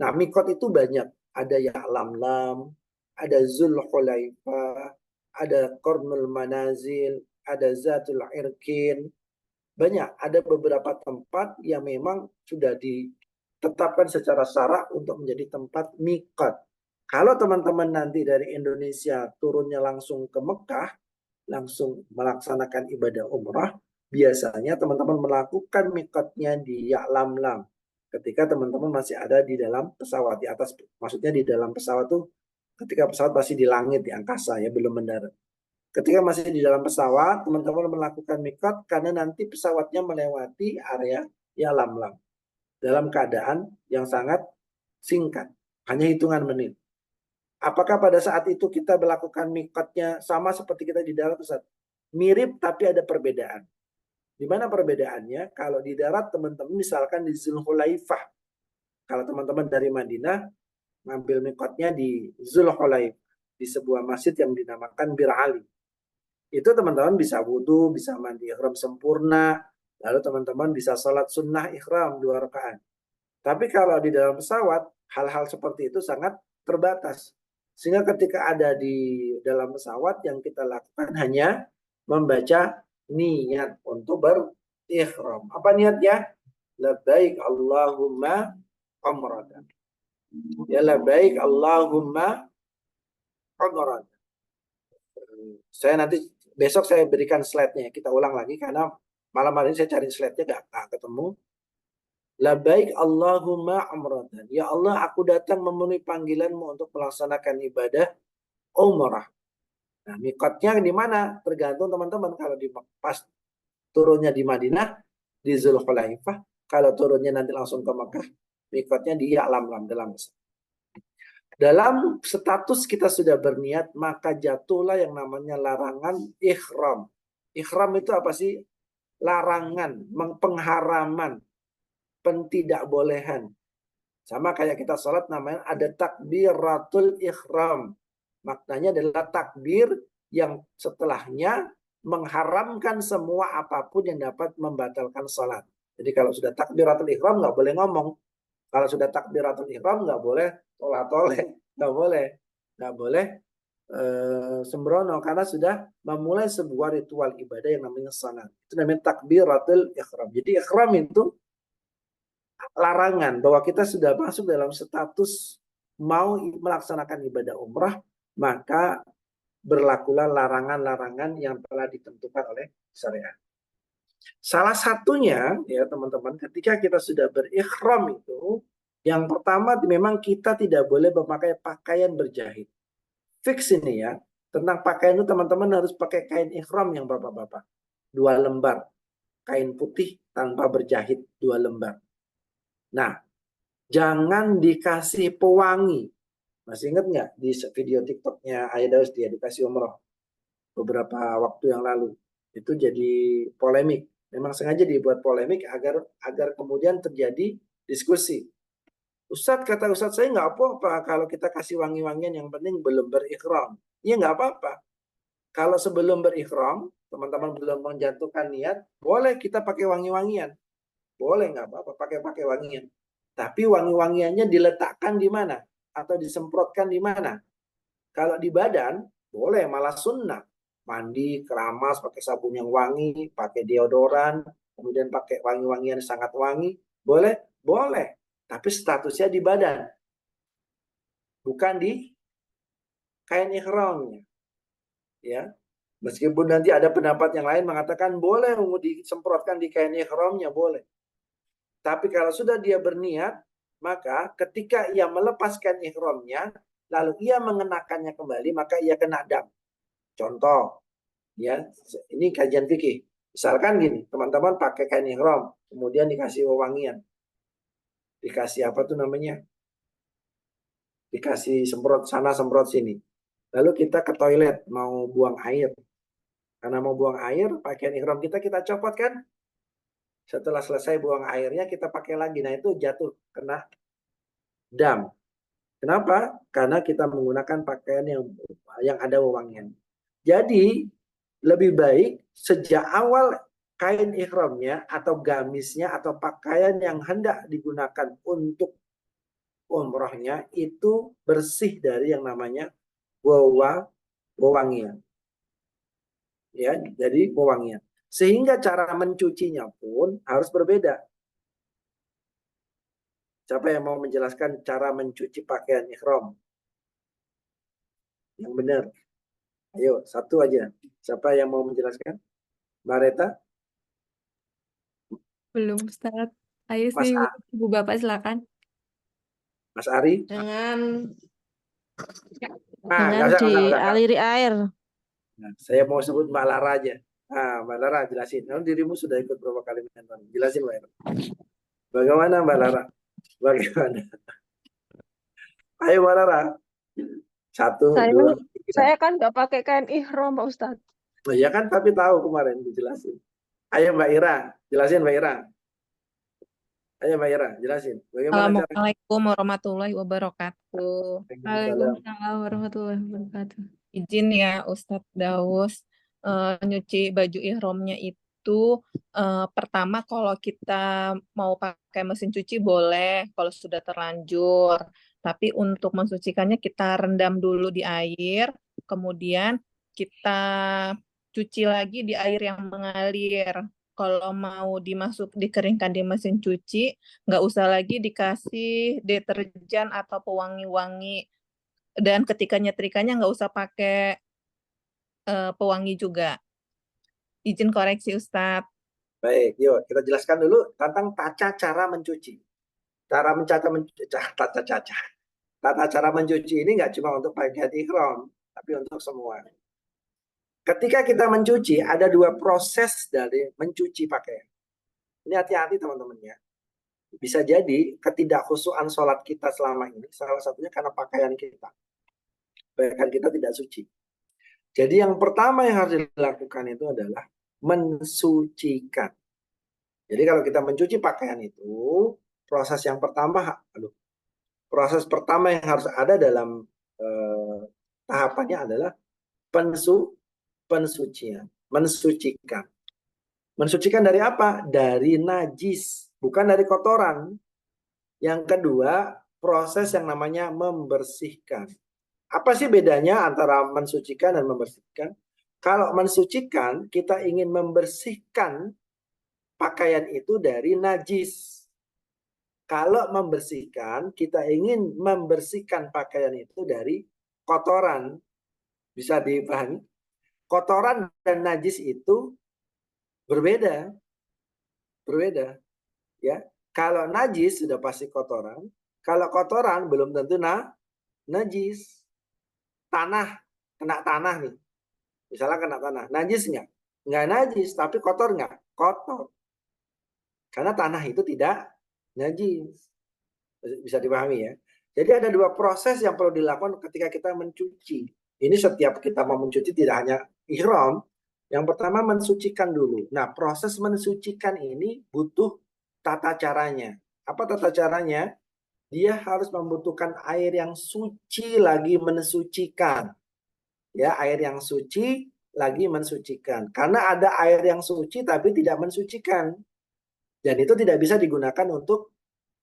Nah, miqat itu banyak. Ada Ya'lamlam, ada Zulhulaifah, ada Qarnul Manazil, ada Zatul Irkin. Banyak, ada beberapa tempat yang memang sudah ditetapkan secara syarak untuk menjadi tempat miqat. Kalau teman-teman nanti dari Indonesia turunnya langsung ke Mekah, langsung melaksanakan ibadah umrah, biasanya teman-teman melakukan miqatnya di Ya'lamlam. Ketika teman-teman masih ada di dalam pesawat, di atas, maksudnya di dalam pesawat tuh ketika pesawat masih di langit, di angkasa ya, belum mendarat. Ketika masih di dalam pesawat, teman-teman melakukan miqat karena nanti pesawatnya melewati area Ya'lamlam dalam keadaan yang sangat singkat, hanya hitungan menit. Apakah pada saat itu kita melakukan miqatnya sama seperti kita di darat, Ustaz? Mirip tapi ada perbedaan. Di mana perbedaannya? Kalau di darat teman-teman misalkan di Zulhulaifah. Kalau teman-teman dari Madinah ngambil miqatnya di Zulhulaifah, di sebuah masjid yang dinamakan Bir Ali. Itu teman-teman bisa wudhu, bisa mandi ihram sempurna, lalu teman-teman bisa sholat sunnah ihram 2 rakaat. Tapi kalau di dalam pesawat, hal-hal seperti itu sangat terbatas. Sehingga ketika ada di dalam pesawat yang kita lakukan hanya membaca niat untuk berihram. Apa niatnya? Labbaik Allahumma umratan. Ya labbaik Allahumma umratan. Saya nanti besok saya berikan slide-nya. Kita ulang lagi karena malam hari ini saya cari slide-nya nggak ketemu. Labbaik Allahumma umratan. Ya Allah, aku datang memenuhi panggilanmu untuk melaksanakan ibadah umrah. Nah, mikotnya di mana? Tergantung teman-teman. Kalau di pas turunnya di Madinah, di Zulhulaifah. Kalau turunnya nanti langsung ke Mekah, mikotnya di Ya'lam dalam status kita sudah berniat, maka jatuhlah yang namanya larangan ihram. Ihram itu apa sih? Larangan, pengharaman, pentidakbolehan. Sama kayak kita sholat namanya ada takbiratul ihram. Maknanya adalah takbir yang setelahnya mengharamkan semua apapun yang dapat membatalkan sholat. Jadi kalau sudah takbiratul ihram nggak boleh ngomong. Kalau sudah takbiratul ihram nggak boleh tolak-toleh, nggak boleh sembrono karena sudah memulai sebuah ritual ibadah yang namanya salat. Itu namanya takbiratul ihram. Jadi ihram itu larangan bahwa kita sudah masuk dalam status mau melaksanakan ibadah umrah, maka berlakulah larangan-larangan yang telah ditentukan oleh syariat. Salah satunya ya teman-teman, ketika kita sudah berikhram itu, yang pertama memang kita tidak boleh memakai pakaian berjahit. Fix ini ya, tentang pakaian itu teman-teman harus pakai kain ikhram yang bapak-bapak. 2 lembar. Kain putih tanpa berjahit 2 lembar. Nah, jangan dikasih pewangi. Masih ingat nggak di video TikToknya Ayah Daus di edukasi umroh beberapa waktu yang lalu? Itu jadi polemik. Memang sengaja dibuat polemik agar kemudian terjadi diskusi. Ustadz, kata Ustadz, saya nggak apa-apa kalau kita kasih wangi-wangian, yang penting belum berikhram. Ya nggak apa-apa. Kalau sebelum berikhram, teman-teman belum menjatuhkan niat, boleh kita pakai wangi-wangian. Boleh, nggak apa-apa, pakai wangian. Tapi wangi-wangiannya diletakkan di mana? Atau disemprotkan di mana? Kalau di badan, boleh, malah sunnah. Mandi, keramas, pakai sabun yang wangi, pakai deodoran, kemudian pakai wangi-wangian sangat wangi. Boleh? Boleh. Tapi statusnya di badan. Bukan di kain ihramnya. Ya. Meskipun nanti ada pendapat yang lain mengatakan boleh disemprotkan di kain ihramnya, boleh. Tapi kalau sudah dia berniat, maka ketika ia melepaskan ihramnya, lalu ia mengenakannya kembali, maka ia kena dam. Contoh, ya, ini kajian fikih. Misalkan gini, teman-teman pakai kain ihram, kemudian dikasih wewangian. Dikasih apa tuh namanya? Dikasih semprot sana, semprot sini. Lalu kita ke toilet, mau buang air. Karena mau buang air, pakaian ihram kita copot kan? Setelah selesai buang airnya, kita pakai lagi. Nah, itu jatuh, kena dam. Kenapa? Karena kita menggunakan pakaian yang ada wewangian. Jadi, lebih baik sejak awal kain ihramnya atau gamisnya atau pakaian yang hendak digunakan untuk umrohnya itu bersih dari yang namanya wewangian. Ya, jadi wewangian. Sehingga cara mencucinya pun harus berbeda. Siapa yang mau menjelaskan cara mencuci pakaian ihram? Yang benar. Ayo, satu aja. Siapa yang mau menjelaskan? Mbak Reta? Belum, Ustadz. Ayo Mas sih, Ibu Bapak silakan. Mas Ari? Dengan Nah, nggak usah. dialiri air. Nah, saya mau sebut Mbak Lara aja. Nah, Mbak Lara jelasin. Nah, dirimu sudah ikut berapa kali menonton? Jelasin Mbak Lara. Bagaimana Mbak Lara? Bagaimana? Ayo Mbak Lara. 1, 2, 3. Saya kan nggak pakai kain ihram, Pak Ustadz. Oh, ya kan, tapi tahu kemarin dijelasin. Ayo Mbak Ira, jelasin Mbak Ira. Ayo Mbak Ira, jelasin. Bagaimana cara? Assalamualaikum warahmatullahi wabarakatuh. Waalaikumsalam warahmatullahi wabarakatuh. Izin ya Ustadz Daus, nyuci baju ihramnya itu itu pertama kalau kita mau pakai mesin cuci boleh kalau sudah terlanjur. Tapi untuk mensucikannya kita rendam dulu di air, kemudian kita cuci lagi di air yang mengalir. Kalau mau dikeringkan di mesin cuci, nggak usah lagi dikasih deterjen atau pewangi-wangi. Dan ketika nyetrikanya nggak usah pakai pewangi juga. Izin koreksi Ustadz. Baik, yuk kita jelaskan dulu tentang tata cara mencuci. Tata cara mencuci ini nggak cuma untuk pakaian ihram, tapi untuk semua. Ketika kita mencuci, ada dua proses dari mencuci pakaian. Ini hati-hati teman-teman ya. Bisa jadi ketidakkhusyuan sholat kita selama ini, salah satunya karena pakaian kita. Pakaian kita tidak suci. Jadi yang pertama yang harus dilakukan itu adalah mensucikan. Jadi kalau kita mencuci pakaian itu, proses pertama yang harus ada dalam tahapannya adalah pensucian, mensucikan. Mensucikan dari apa? Dari najis, bukan dari kotoran. Yang kedua, proses yang namanya membersihkan. Apa sih bedanya antara mensucikan dan membersihkan? Kalau mensucikan, kita ingin membersihkan pakaian itu dari najis. Kalau membersihkan, kita ingin membersihkan pakaian itu dari kotoran. Bisa dipahami? Kotoran dan najis itu berbeda. Ya. Kalau najis sudah pasti kotoran. Kalau kotoran belum tentu najis. Tanah, kena tanah nih. Misalnya kena tanah, najis nggak? Nggak najis, tapi kotor nggak? Kotor. Karena tanah itu tidak najis. Bisa dipahami ya. Jadi ada dua proses yang perlu dilakukan ketika kita mencuci. Ini setiap kita mau mencuci tidak hanya ihram. Yang pertama mensucikan dulu. Nah, proses mensucikan ini butuh tata caranya. Apa tata caranya? Dia harus membutuhkan air yang suci lagi mensucikan. Ya, air yang suci lagi mensucikan. Karena ada air yang suci tapi tidak mensucikan. Dan itu tidak bisa digunakan untuk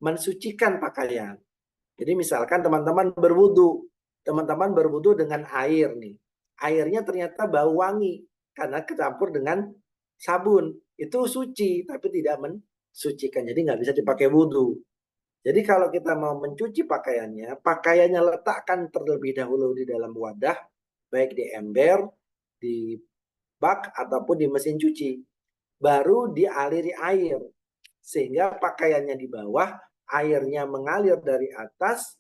mensucikan pakaian. Jadi misalkan teman-teman berwudu dengan air nih. Airnya ternyata bau wangi karena kecampur dengan sabun. Itu suci tapi tidak mensucikan. Jadi nggak bisa dipakai wudu. Jadi kalau kita mau mencuci pakaiannya letakkan terlebih dahulu di dalam wadah, baik di ember, di bak ataupun di mesin cuci. Baru dialiri air. Sehingga pakaiannya di bawah, airnya mengalir dari atas,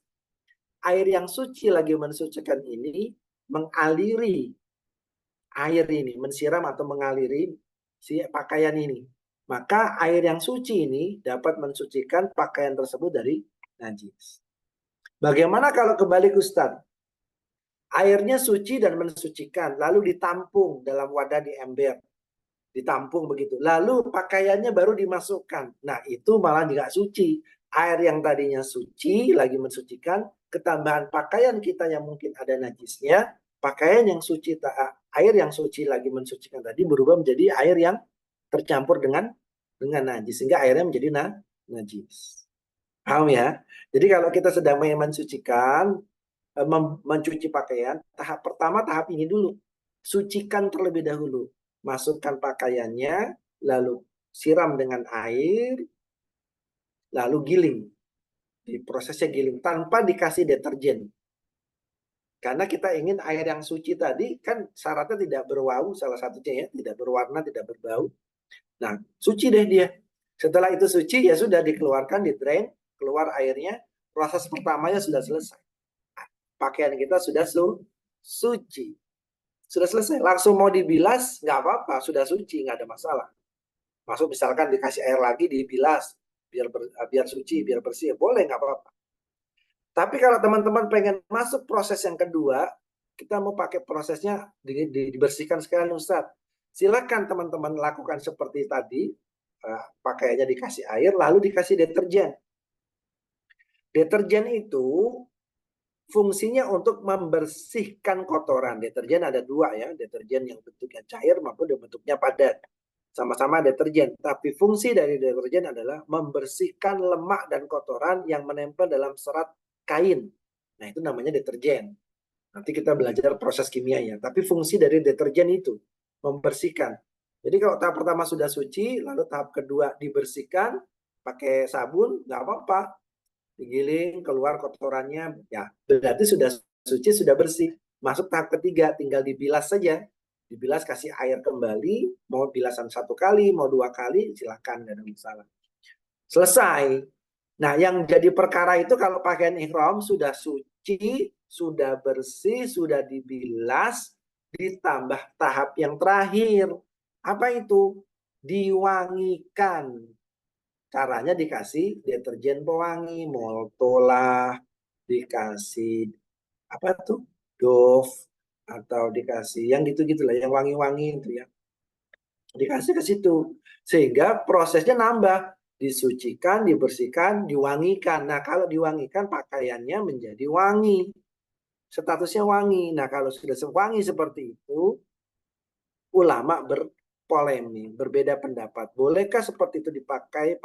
air yang suci lagi mensucikan ini mengaliri air ini, mensiram atau mengaliri si pakaian ini. Maka air yang suci ini dapat mensucikan pakaian tersebut dari najis. Bagaimana kalau kebalik Ustaz? Airnya suci dan mensucikan, lalu ditampung dalam wadah di ember. Ditampung begitu. Lalu pakaiannya baru dimasukkan. Nah, itu malah tidak suci. Air yang tadinya suci lagi mensucikan, ketambahan pakaian kita yang mungkin ada najisnya, pakaian yang suci, air yang suci lagi mensucikan tadi berubah menjadi air yang tercampur dengan najis, sehingga airnya menjadi najis. Paham ya? Jadi kalau kita sedang mensucikan, mencuci pakaian, tahap pertama tahap ini dulu. Sucikan terlebih dahulu. Masukkan pakaiannya, lalu siram dengan air, lalu giling. Di prosesnya giling tanpa dikasih deterjen. Karena kita ingin air yang suci tadi kan syaratnya tidak berbau, salah satunya ya, tidak berwarna, tidak berbau. Nah, suci deh dia. Setelah itu suci ya sudah dikeluarkan, di drain, keluar airnya, proses pertamanya sudah selesai. Pakaian kita sudah suci. Sudah selesai, langsung mau dibilas nggak apa-apa, sudah suci, nggak ada masalah. Masuk misalkan dikasih air lagi dibilas biar suci, biar bersih, boleh nggak apa-apa. Tapi kalau teman-teman pengen masuk proses yang kedua, kita mau pakai prosesnya dibersihkan sekalian Ustadz. Silakan teman-teman lakukan seperti tadi, pakaiannya dikasih air, lalu dikasih deterjen. Deterjen itu fungsinya untuk membersihkan kotoran. Deterjen ada dua ya, deterjen yang bentuknya cair maupun bentuknya padat. sama-sama deterjen. Tapi fungsi dari deterjen adalah membersihkan lemak dan kotoran yang menempel dalam serat kain. Nah, itu namanya deterjen. Nanti kita belajar proses kimianya. Tapi fungsi dari deterjen itu membersihkan. Jadi kalau tahap pertama sudah suci, lalu tahap kedua dibersihkan pakai sabun, nggak apa-apa. Digiling, keluar kotorannya, ya berarti sudah suci, sudah bersih. Masuk tahap ketiga, tinggal dibilas saja. Dibilas, kasih air kembali, mau bilasan 1 kali, mau 2 kali, silakan, nggak ada masalah. Selesai. Nah, yang jadi perkara itu kalau pakaian ihram sudah suci, sudah bersih, sudah dibilas, ditambah tahap yang terakhir. Apa itu? Diwangikan. Caranya dikasih deterjen pewangi, Molto lah, dikasih apa tuh? Dove, atau dikasih yang gitu-gitu lah, yang wangi-wangi itu ya. Dikasih ke situ. Sehingga prosesnya nambah. Disucikan, dibersihkan, diwangikan. Nah, kalau diwangikan pakaiannya menjadi wangi. Statusnya wangi. Nah, kalau sudah wangi seperti itu, ulama berpolemik, berbeda pendapat. Bolehkah seperti itu dipakai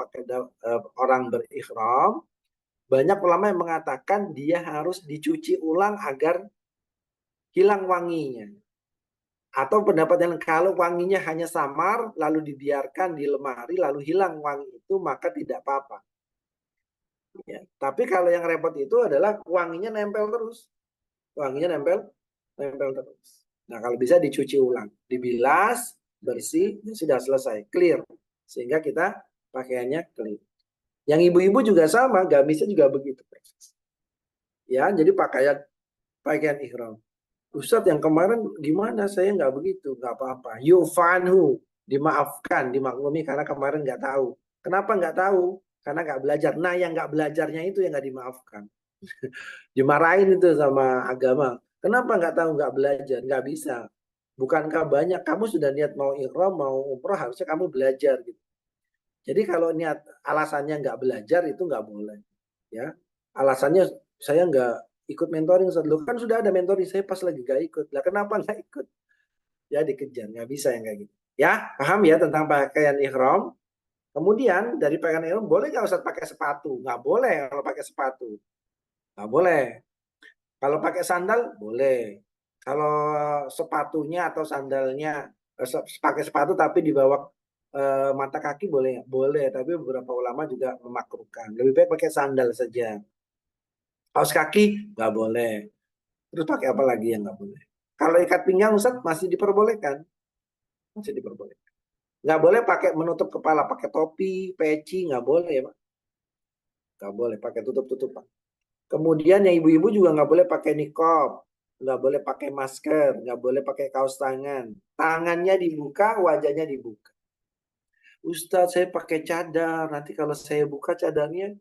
orang berihram? Banyak ulama yang mengatakan dia harus dicuci ulang agar hilang wanginya. Atau pendapat yang kalau wanginya hanya samar, lalu dibiarkan di lemari, lalu hilang wangi itu, maka tidak apa-apa. Ya. Tapi kalau yang repot itu adalah wanginya nempel terus. Wanginya nempel terus. Nah, kalau bisa dicuci ulang. Dibilas, bersih, ya sudah selesai. Clear. Sehingga kita pakaiannya clear. Yang ibu-ibu juga sama, gamisnya juga begitu proses. Ya, jadi pakaian ihram. Ustadz yang kemarin gimana? Saya nggak begitu, nggak apa-apa. Yufanhu, dimaafkan, dimaklumi karena kemarin nggak tahu. Kenapa nggak tahu? Karena nggak belajar. Nah, yang nggak belajarnya itu yang nggak dimaafkan. Dimarahin itu sama agama. Kenapa nggak tahu, nggak belajar? Nggak bisa. Bukankah banyak kamu sudah niat mau ihram, mau umroh, harusnya kamu belajar gitu. Jadi kalau niat alasannya nggak belajar itu nggak boleh. Ya, alasannya saya nggak ikut mentoring, kan sudah ada mentoring, saya pas lagi gak ikut. Lah kenapa nggak ikut? Ya dikejar, nggak bisa yang kayak gitu. Ya, paham ya tentang pakaian ihram. Kemudian dari pakaian ihram, boleh nggak Ustaz pakai sepatu? Nggak boleh kalau pakai sepatu. Nggak boleh. Kalau pakai sandal, boleh. Kalau sepatunya atau sandalnya, pakai sepatu tapi di bawah mata kaki boleh? Boleh, tapi beberapa ulama juga memakruhkan. Lebih baik pakai sandal saja. Kaos kaki nggak boleh. Terus pakai apa lagi yang nggak boleh? Kalau ikat pinggang Ustaz masih diperbolehkan. Masih diperbolehkan. Nggak boleh pakai menutup kepala, pakai topi, peci, nggak boleh ya Pak. Nggak boleh pakai tutup-tutupan. Kemudian yang ibu-ibu juga nggak boleh pakai niqab, nggak boleh pakai masker, nggak boleh pakai kaos tangan. Tangannya dibuka, wajahnya dibuka. Ustadz saya pakai cadar, nanti kalau saya buka cadarnya,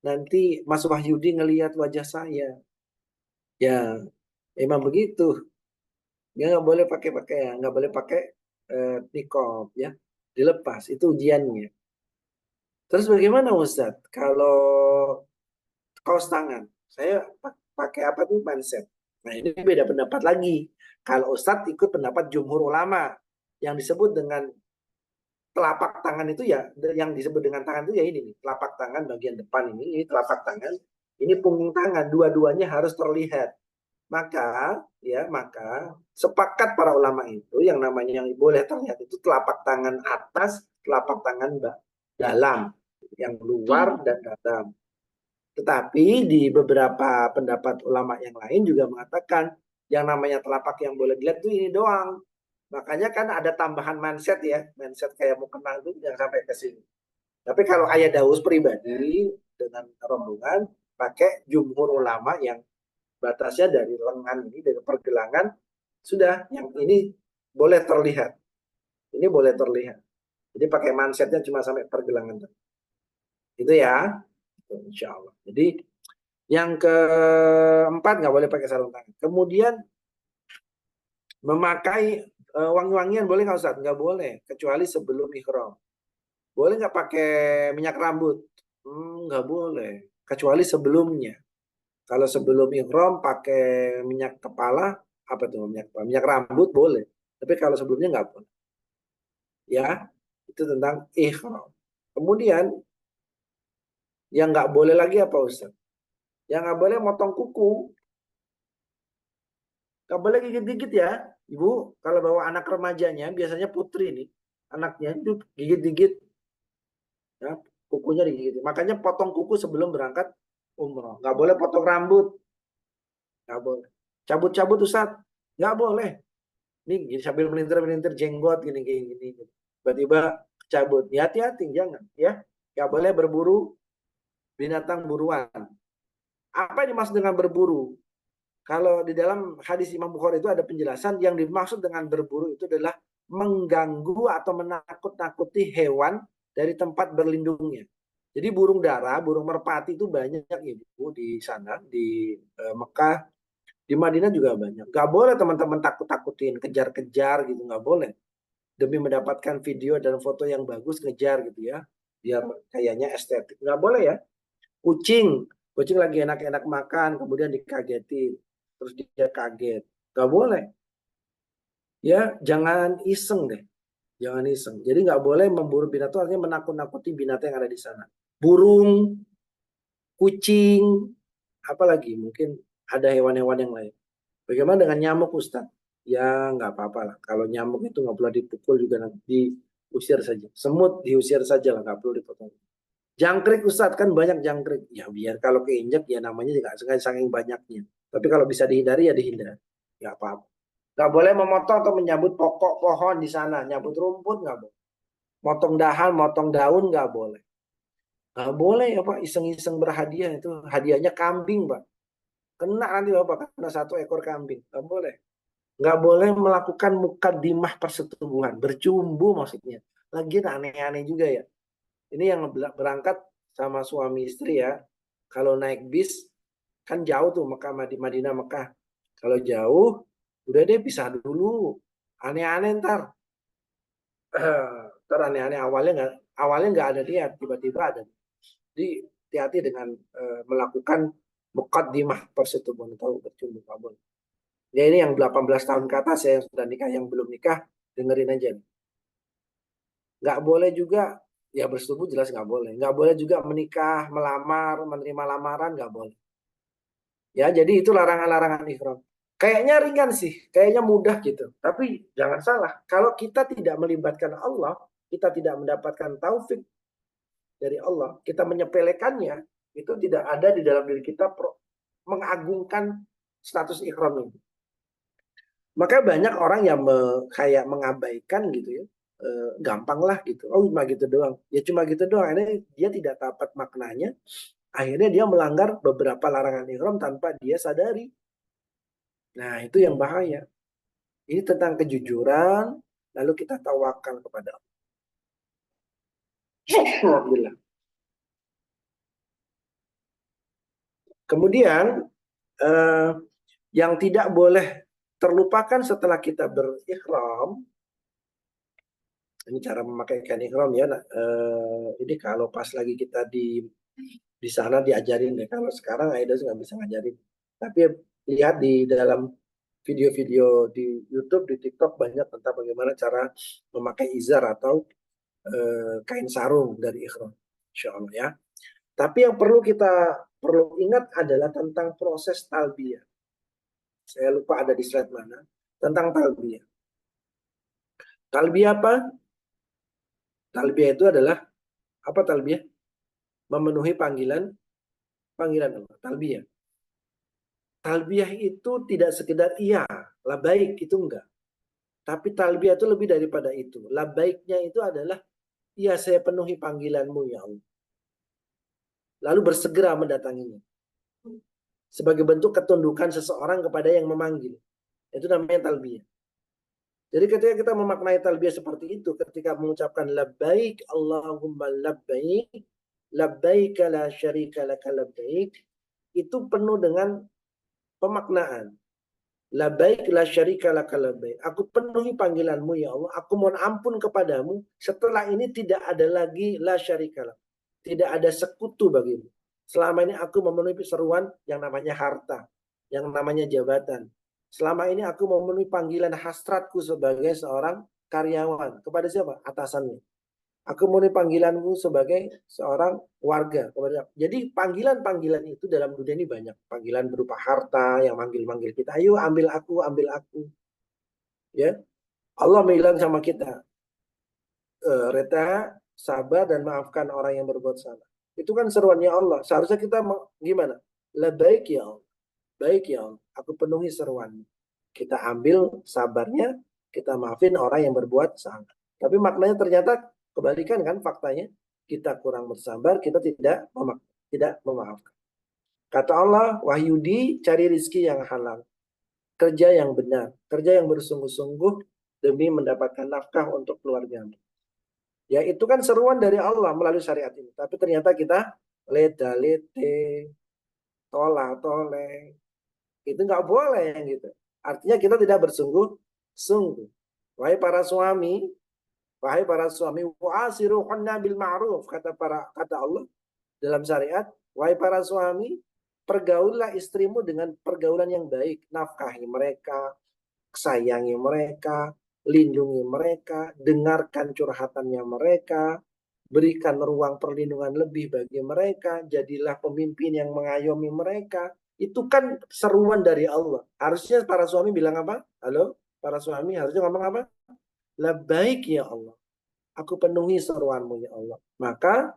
nanti Mas Wahyudi ngelihat wajah saya. Ya, emang begitu. Dia nggak boleh pakai pakaian, nggak boleh pakai niqab ya, dilepas itu ujiannya. Terus bagaimana Ustadz kalau kaos tangan? Saya pakai apa tuh, mindset. Nah ini beda pendapat lagi. Kalau Ustadz ikut pendapat jumhur ulama yang disebut dengan telapak tangan itu ya, yang disebut dengan tangan itu ya ini nih, telapak tangan bagian depan ini telapak tangan, ini punggung tangan, dua-duanya harus terlihat. Maka sepakat para ulama itu yang namanya yang boleh terlihat itu telapak tangan atas, telapak tangan dalam, yang luar dan dalam. Tetapi di beberapa pendapat ulama yang lain juga mengatakan yang namanya telapak yang boleh dilihat itu ini doang. Makanya kan ada tambahan mindset ya, mindset kayak mau kenal itu jangan sampai ke sini. Tapi kalau Ayah Daus pribadi dengan rombongan pakai jumhur ulama yang batasnya dari lengan ini, dari pergelangan, sudah yang ini boleh terlihat. Ini boleh terlihat. Jadi pakai mindsetnya cuma sampai pergelangan. Itu ya, insya Allah. Jadi yang keempat nggak boleh pakai sarung tangan. Kemudian memakai wangi-wangian boleh nggak Ustaz? Nggak boleh, kecuali sebelum ihram. Boleh nggak pakai minyak rambut? Nggak boleh, kecuali sebelumnya. Kalau sebelum ihram pakai minyak kepala, apa tuh minyak rambut boleh. Tapi kalau sebelumnya nggak boleh. Ya, Itu tentang ihram. Kemudian yang nggak boleh lagi apa Ustaz? Yang nggak boleh motong kuku. Nggak boleh gigit-gigit ya. Ibu, kalau bawa anak remajanya, biasanya putri nih, anaknya itu gigit-gigit, ya, kukunya digigit. Makanya potong kuku sebelum berangkat umroh. Nggak boleh potong rambut. Nggak boleh. Cabut-cabut Ustaz. Nggak boleh. Ini sambil melintir-melintir jenggot gini. Tiba-tiba cabut. Ya, hati-hati, jangan. Ya, nggak boleh berburu binatang buruan. Apa yang dimaksud dengan berburu? Kalau di dalam hadis Imam Bukhari itu ada penjelasan yang dimaksud dengan berburu itu adalah mengganggu atau menakut-nakuti hewan dari tempat berlindungnya. Jadi burung dara, burung merpati itu banyak Ibu di sana, di Mekah, di Madinah juga banyak. Gak boleh teman-teman takut-takutin, kejar-kejar gitu, gak boleh. Demi mendapatkan video dan foto yang bagus, kejar gitu ya. Biar kayaknya estetik. Gak boleh ya. Kucing lagi enak-enak makan, kemudian dikagetin. Terus dia kaget. Gak boleh. Ya, jangan iseng deh. Jangan iseng. Jadi nggak boleh memburu binatang, artinya menakut-nakuti binatang yang ada di sana. Burung, kucing, apalagi mungkin ada hewan-hewan yang lain. Bagaimana dengan nyamuk Ustaz? Ya nggak apa-apa lah. Kalau nyamuk itu nggak perlu dipukul juga, nanti diusir saja. Semut diusir saja lah, nggak perlu dipotong. Jangkrik Ustaz, kan banyak jangkrik. Ya biar kalau keinjak ya namanya juga saking banyaknya. Tapi kalau bisa dihindari ya dihindari. Nggak apa-apa. Nggak boleh memotong atau menyabut pokok pohon di sana. Nyabut rumput nggak boleh. Motong dahan, motong daun nggak boleh. Nggak boleh ya Pak, iseng-iseng berhadiah. Itu hadiahnya kambing Pak. Kena nanti Bapak, kena 1 ekor kambing. Nggak boleh. Nggak boleh melakukan mukadimah persetubuhan. Bercumbu maksudnya. Lagian aneh-aneh juga ya. Ini yang berangkat sama suami istri ya. Kalau naik bis, kan jauh tuh Mekah, Madinah, Mekah. Kalau jauh, udah deh pisah dulu. Aneh-aneh ntar. Ntar aneh-aneh awalnya nggak ada niat, tiba-tiba ada. Jadi hati-hati dengan melakukan muqaddimah persetubuhan atau bercumbu kabul. Ya ini yang 18 tahun ke atas ya, yang sudah nikah, yang belum nikah dengerin aja. Nggak boleh juga, ya bersetubuh jelas nggak boleh. Nggak boleh juga menikah, melamar, menerima lamaran, nggak boleh. Ya jadi itu larangan-larangan ihram. Kayaknya ringan sih, kayaknya mudah gitu. Tapi jangan salah, kalau kita tidak melibatkan Allah, kita tidak mendapatkan taufik dari Allah, kita menyepelekannya, itu tidak ada di dalam diri kita mengagungkan status ihram ini. Maka banyak orang yang kayak mengabaikan gitu ya, gampang lah gitu, oh cuma gitu doang, ya cuma gitu doang. Ini dia tidak dapat maknanya, akhirnya dia melanggar beberapa larangan ihram tanpa dia sadari. Nah itu yang bahaya. Ini tentang kejujuran, lalu kita tawakal kepada Allah. Alhamdulillah. Kemudian yang tidak boleh terlupakan setelah kita berihram, ini cara memakai kain ihram ya. Ini kalau pas lagi kita di sana diajarin deh. Kalau sekarang Aida nggak bisa ngajarin. Tapi lihat di dalam video-video di YouTube, di TikTok banyak tentang bagaimana cara memakai izar atau kain sarung dari ihram. Insya Allah ya. Tapi yang kita perlu ingat adalah tentang proses talbiyah. Saya lupa ada di slide mana. Tentang talbiyah. Talbiyah apa? Talbiyah itu adalah apa talbiyah? Memenuhi panggilan Allah. Talbiyah. Talbiyah itu tidak sekedar iya, labaik itu enggak. Tapi talbiyah itu lebih daripada itu. Labaiknya itu adalah iya saya penuhi panggilanmu ya Allah. Lalu bersegera mendatanginya. Sebagai bentuk ketundukan seseorang kepada yang memanggil. Itu namanya talbiyah. Jadi ketika kita memaknai talbiyah seperti itu, ketika mengucapkan labbaik Allahumma labbaik, labbaik la syarika laka labbaik, itu penuh dengan pemaknaan. Labbaik la syarika laka labbaik. Aku penuhi panggilanmu ya Allah, aku mohon ampun kepadamu, setelah ini tidak ada lagi la syarika lak. Tidak ada sekutu bagimu. Selama ini aku memenuhi seruan yang namanya harta, yang namanya jabatan. Selama ini aku memenuhi panggilan hasratku sebagai seorang karyawan. Kepada siapa? Atasannya. Aku memenuhi panggilanmu sebagai seorang warga. Jadi panggilan-panggilan itu dalam dunia ini banyak. Panggilan berupa harta yang manggil-manggil kita. Ayo ambil aku, ambil aku. Ya, Allah bilang sama kita, Reta, sabar dan maafkan orang yang berbuat salah. Itu kan seruannya Allah. Seharusnya kita gimana? Baik ya Allah. Baik ya Allah. Aku penuhi seruanmu. Kita ambil sabarnya, kita maafin orang yang berbuat salah. Tapi maknanya ternyata kebalikan kan faktanya. Kita kurang bersabar, kita tidak memaafkan. Kata Allah, Wahyudi, cari rizki yang halal. Kerja yang benar. Kerja yang bersungguh-sungguh demi mendapatkan nafkah untuk keluargamu. Ya itu kan seruan dari Allah melalui syariat ini. Tapi ternyata kita leta-lete, tola-tole. Itu nggak boleh yang gitu. Artinya kita tidak bersungguh-sungguh. Wahai para suami, wa'asiruhunna bil ma'ruf, kata Allah dalam syariat, wahai para suami, pergaulah istrimu dengan pergaulan yang baik, nafkahi mereka, sayangi mereka, lindungi mereka, dengarkan curhatannya mereka, berikan ruang perlindungan lebih bagi mereka, jadilah pemimpin yang mengayomi mereka. Itu kan seruan dari Allah. Harusnya para suami bilang apa? Halo, para suami harusnya ngomong apa? Labbaik ya Allah. Aku penuhi seruanmu ya Allah. Maka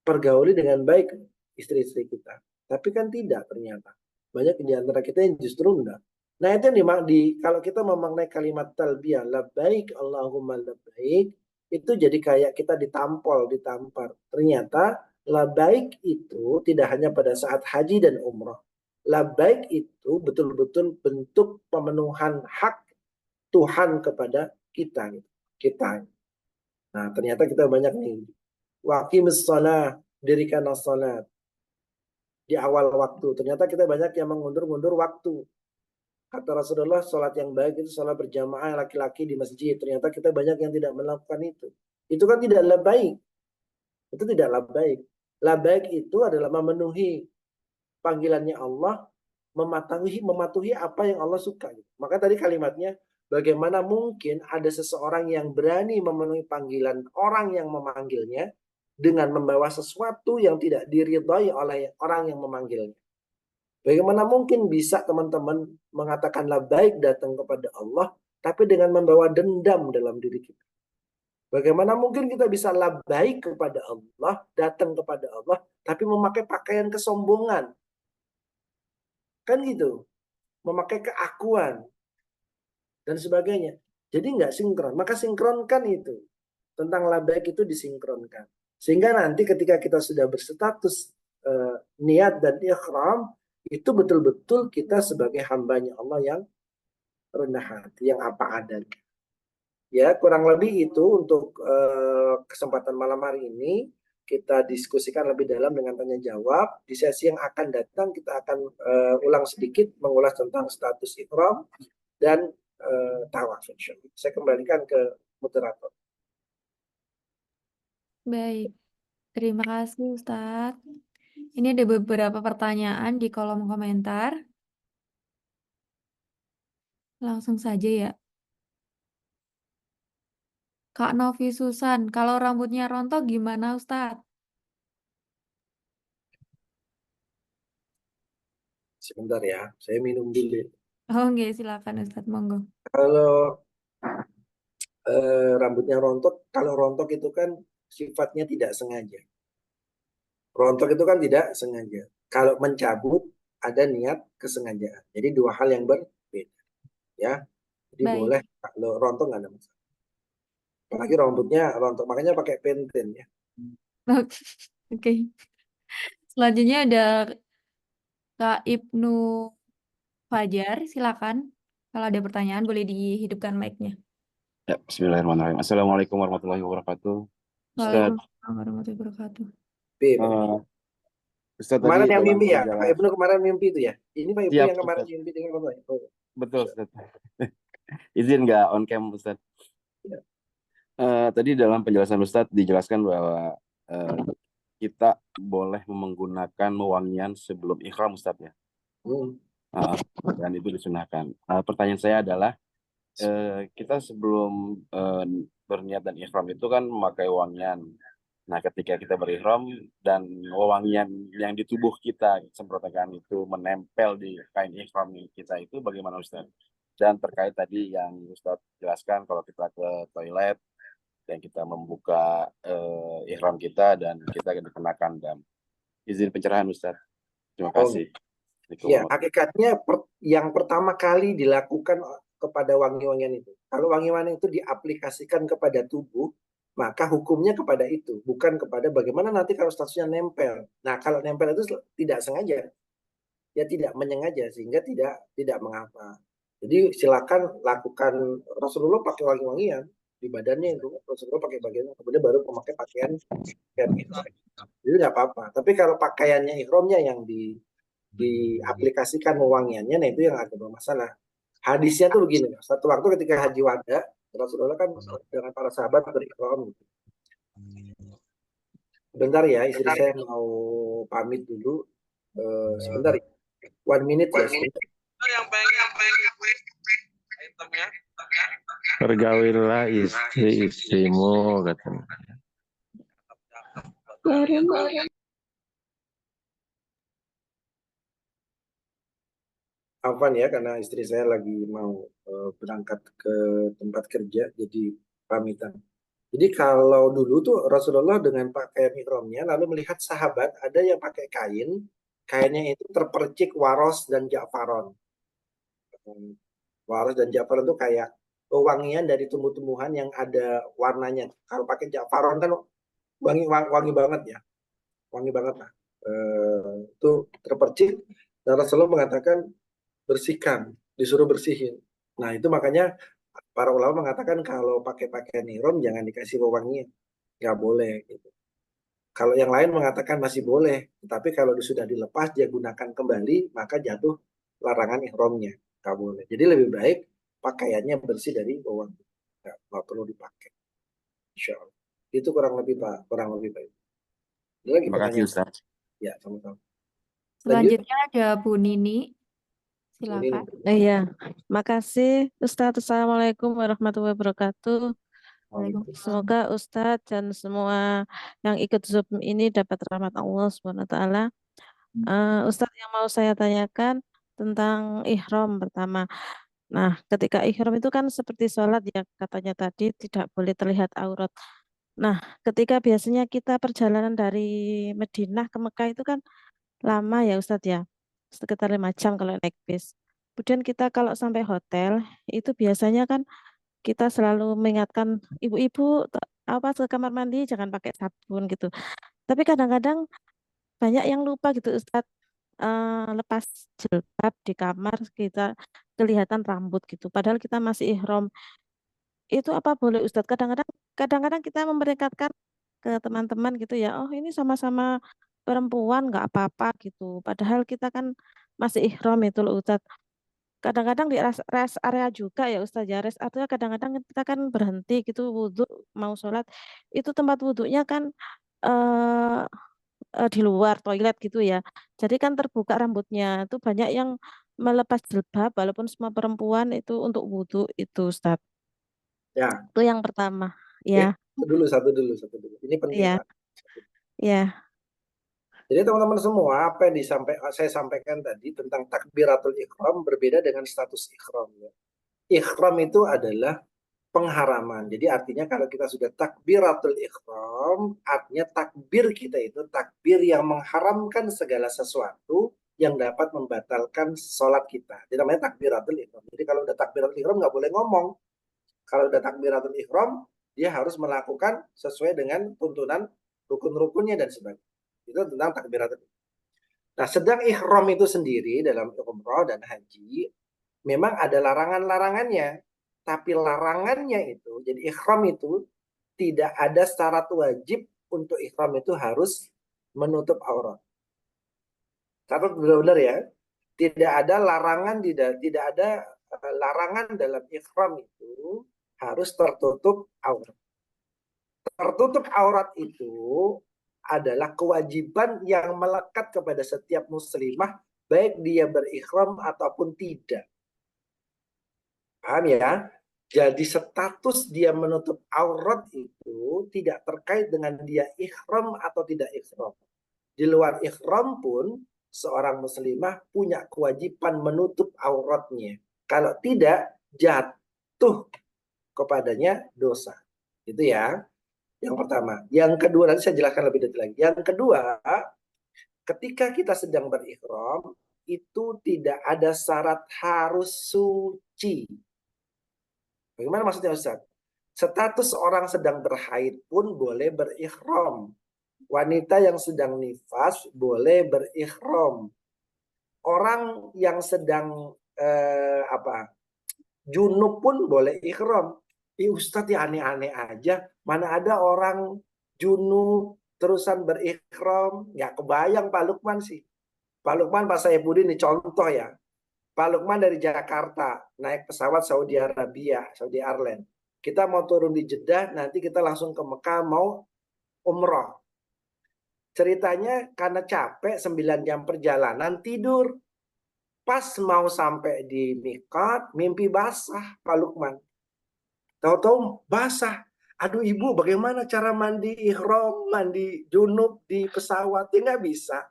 pergauli dengan baik istri-istri kita. Tapi kan tidak ternyata. Banyak di antara kita yang justru enggak. Nah itu yang kalau kita memaknai kalimat talbiyah, labbaik Allahumma labbaik, itu jadi kayak kita ditampar. Ternyata labbaik itu tidak hanya pada saat haji dan umrah. Labbaik itu betul-betul bentuk pemenuhan hak Tuhan kepada kita. Nah ternyata kita banyak nih. Waqimus shalah, dirikanlah salat di awal waktu. Ternyata kita banyak yang mengundur-undur waktu. Kata Rasulullah, sholat yang baik itu sholat berjamaah laki-laki di masjid. Ternyata kita banyak yang tidak melakukan itu. Itu kan tidaklah baik. Itu tidaklah baik. Baik itu adalah memenuhi panggilannya Allah, mematuhi apa yang Allah suka. Maka tadi kalimatnya, bagaimana mungkin ada seseorang yang berani memenuhi panggilan orang yang memanggilnya dengan membawa sesuatu yang tidak diridhai oleh orang yang memanggilnya. Bagaimana mungkin bisa teman-teman mengatakan baik datang kepada Allah, tapi dengan membawa dendam dalam diri kita? Bagaimana mungkin kita bisa baik kepada Allah, datang kepada Allah, tapi memakai pakaian kesombongan? Kan gitu. Memakai keakuan. Dan sebagainya. Jadi nggak sinkron. Maka sinkronkan itu. Tentang baik itu disinkronkan. Sehingga nanti ketika kita sudah berstatus niat dan ikhram, itu betul-betul kita sebagai hambanya Allah yang rendah hati, yang apa adanya. Ya, kurang lebih itu untuk kesempatan malam hari ini. Kita diskusikan lebih dalam dengan tanya jawab. Di sesi yang akan datang kita akan ulang sedikit mengulas tentang status ikhram dan tawaf. Saya kembalikan ke moderator. Baik, terima kasih Ustadz. Ini ada beberapa pertanyaan di kolom komentar. Langsung saja ya. Kak Novi Susan, kalau rambutnya rontok gimana Ustadz? Sebentar ya, saya minum dulu. Oh enggak, silakan Ustadz, monggo. Kalau rambutnya rontok, kalau rontok itu kan sifatnya tidak sengaja. Rontok itu kan tidak sengaja. Kalau mencabut ada niat kesengajaan. Jadi dua hal yang berbeda. Ya, jadi Baik. boleh kalau rontok nggak ada masalah. Apalagi rambutnya rontok, makanya pakai penten ya. Oke. Selanjutnya ada Kak Ibnu Fajar, silakan. Kalau ada pertanyaan boleh dihidupkan mic-nya. Ya, bismillahirrahmanirrahim. Assalamualaikum warahmatullahi wabarakatuh. Ustadz, Waalaikumsalam warahmatullahi wabarakatuh. Ustadz Kemarin tadi yang dalam mimpi ya, Pak perjalanan Ibnu kemarin mimpi itu ya. Ini Pak Ibnu siap, yang kemarin Ustadz. mimpi dengan Bapak. Oh. Betul, Ustadz. Izin nggak on cam, Ustadz? Ya. Tadi dalam penjelasan Ustadz dijelaskan bahwa kita boleh menggunakan wewangian sebelum ikhram, Ustadz ya. Dan itu disunahkan. Pertanyaan saya adalah kita sebelum berniat dan ihram itu kan memakai wangian. Nah, ketika kita berihram dan wewangian yang di tubuh kita, semprotan itu menempel di kain ihram kita itu bagaimana Ustaz? Dan terkait tadi yang Ustaz jelaskan kalau kita ke toilet dan kita membuka ihram kita dan kita dikenakan dam. Izin pencerahan Ustaz. Terima kasih. Ya, hakikatnya yang pertama kali dilakukan kepada wangi-wangian itu. Kalau wangi-wangian itu diaplikasikan kepada tubuh, maka hukumnya kepada itu, bukan kepada bagaimana nanti kalau statusnya nempel. Nah, kalau nempel itu tidak sengaja, ya tidak menyengaja sehingga tidak mengapa. Jadi silakan lakukan. Rasulullah pakai wangi-wangian di badannya itu, Rasulullah pakai bagian, kemudian baru memakai pakaian ihram. Jadi nggak apa-apa. Tapi kalau pakaiannya ihramnya yang diaplikasikan wewangiannya, nah itu yang agak bermasalah. Hadisnya tuh begini, satu waktu ketika haji wada, Rasulullah kan dengan para sahabat berihram gitu. Bentar ya, istri saya mau pamit dulu. Sebentar ya. 1 minute ya. Pergaulilah istri-istrimu katanya. Afwan ya, karena istri saya lagi mau berangkat ke tempat kerja, jadi pamitan. Jadi kalau dulu tuh Rasulullah dengan pakaian ihramnya lalu melihat sahabat ada yang pakai kainnya itu terpercik waros dan ja'faron. Waros dan ja'faron itu kayak wangian dari tumbuh-tumbuhan yang ada warnanya. Kalau pakai ja'faron kan wangi banget ya, wangi banget lah. Itu terpercik dan Rasulullah mengatakan bersihkan, disuruh bersihin. Nah itu makanya para ulama mengatakan kalau pakai pakaian ihram jangan dikasih wewangian, nggak boleh gitu. Kalau yang lain mengatakan masih boleh, tapi kalau sudah dilepas dia gunakan kembali maka jatuh larangan ihramnya, nggak boleh. Jadi lebih baik pakaiannya bersih dari wewangian, nggak perlu dipakai. Insya Allah. Itu kurang lebih Pak, kurang lebih baik. Lagi Terima kasih Ustaz. Ya, sama-sama. Selanjutnya ada Bu Nini. Silakan. Iya, makasih Ustadz. Assalamualaikum warahmatullahi wabarakatuh. Semoga Ustadz dan semua yang ikut Zoom ini dapat rahmat Allah SWT. Ustadz, yang mau saya tanyakan tentang ihram pertama. Nah, ketika ihram itu kan seperti sholat ya, katanya tadi tidak boleh terlihat aurat. Nah, ketika biasanya kita perjalanan dari Madinah ke Mekah itu kan lama ya Ustadz ya, sekitar 5 jam kalau naik bis. Kemudian kita kalau sampai hotel itu biasanya kan kita selalu mengingatkan ibu-ibu ke kamar mandi jangan pakai sabun gitu. Tapi kadang-kadang banyak yang lupa gitu Ustadz, lepas jilbab di kamar kita kelihatan rambut gitu. Padahal kita masih ihram. Itu apa boleh Ustadz? Kadang-kadang kita memperingatkan ke teman-teman gitu ya. Oh ini sama-sama perempuan nggak apa-apa gitu. Padahal kita kan masih ihram itu loh Ustadz. Kadang-kadang di rest area juga ya Ustadz ya. Rest area kadang-kadang kita kan berhenti gitu wudhu mau sholat. Itu tempat wudhunya kan eh di luar toilet gitu ya. Jadi kan terbuka rambutnya. Itu banyak yang melepas jilbab walaupun semua perempuan itu untuk wudhu itu Ustadz. Ya. Itu yang pertama. Ya. Satu dulu. Ini penting Ya. Pak. Ya. Jadi teman-teman semua, apa yang saya sampaikan tadi tentang takbiratul ihram berbeda dengan status ihram. Ya. Ihram itu adalah pengharaman. Jadi artinya kalau kita sudah takbiratul ihram, artinya takbir kita itu takbir yang mengharamkan segala sesuatu yang dapat membatalkan sholat kita. Jadi namanya takbiratul ihram. Jadi kalau udah takbiratul ihram nggak boleh ngomong. Kalau udah takbiratul ihram, dia harus melakukan sesuai dengan tuntunan rukun-rukunnya dan sebagainya. Itu tentang takbiratul ihram. Nah, sedang ihram itu sendiri dalam umrah dan haji memang ada larangan-larangannya. Tapi larangannya itu, jadi ihram itu tidak ada syarat wajib untuk ihram itu harus menutup aurat. Catat benar-benar ya. Tidak ada larangan dalam ihram itu harus tertutup aurat. Tertutup aurat itu adalah kewajiban yang melekat kepada setiap muslimah, baik dia berihram ataupun tidak. Paham ya? Jadi status dia menutup aurat itu tidak terkait dengan dia ihram atau tidak ihram. Di luar ihram pun seorang muslimah punya kewajiban menutup auratnya. Kalau tidak, jatuh kepadanya dosa. Itu ya, yang pertama. Yang kedua, nanti saya jelaskan lebih detail lagi. Yang kedua, ketika kita sedang berihram, itu tidak ada syarat harus suci. Bagaimana maksudnya Ustaz? Status orang sedang berhaid pun boleh berihram. Wanita yang sedang nifas boleh berihram. Orang yang sedang junub pun boleh ihram. Ustadz ya aneh-aneh aja. Mana ada orang junub terusan berihram? Nggak kebayang Pak Lukman sih. Pak Lukman, Pak Saifuddin ini contoh ya. Pak Lukman dari Jakarta naik pesawat Saudi Arabia, Saudi Airlines. Kita mau turun di Jeddah, nanti kita langsung ke Mekah mau umroh. Ceritanya karena capek 9 jam perjalanan tidur. Pas mau sampai di miqat, mimpi basah Pak Lukman. Tahu-tahu basah. Aduh ibu, bagaimana cara mandi ihram, mandi junub di pesawat? Ya nggak bisa.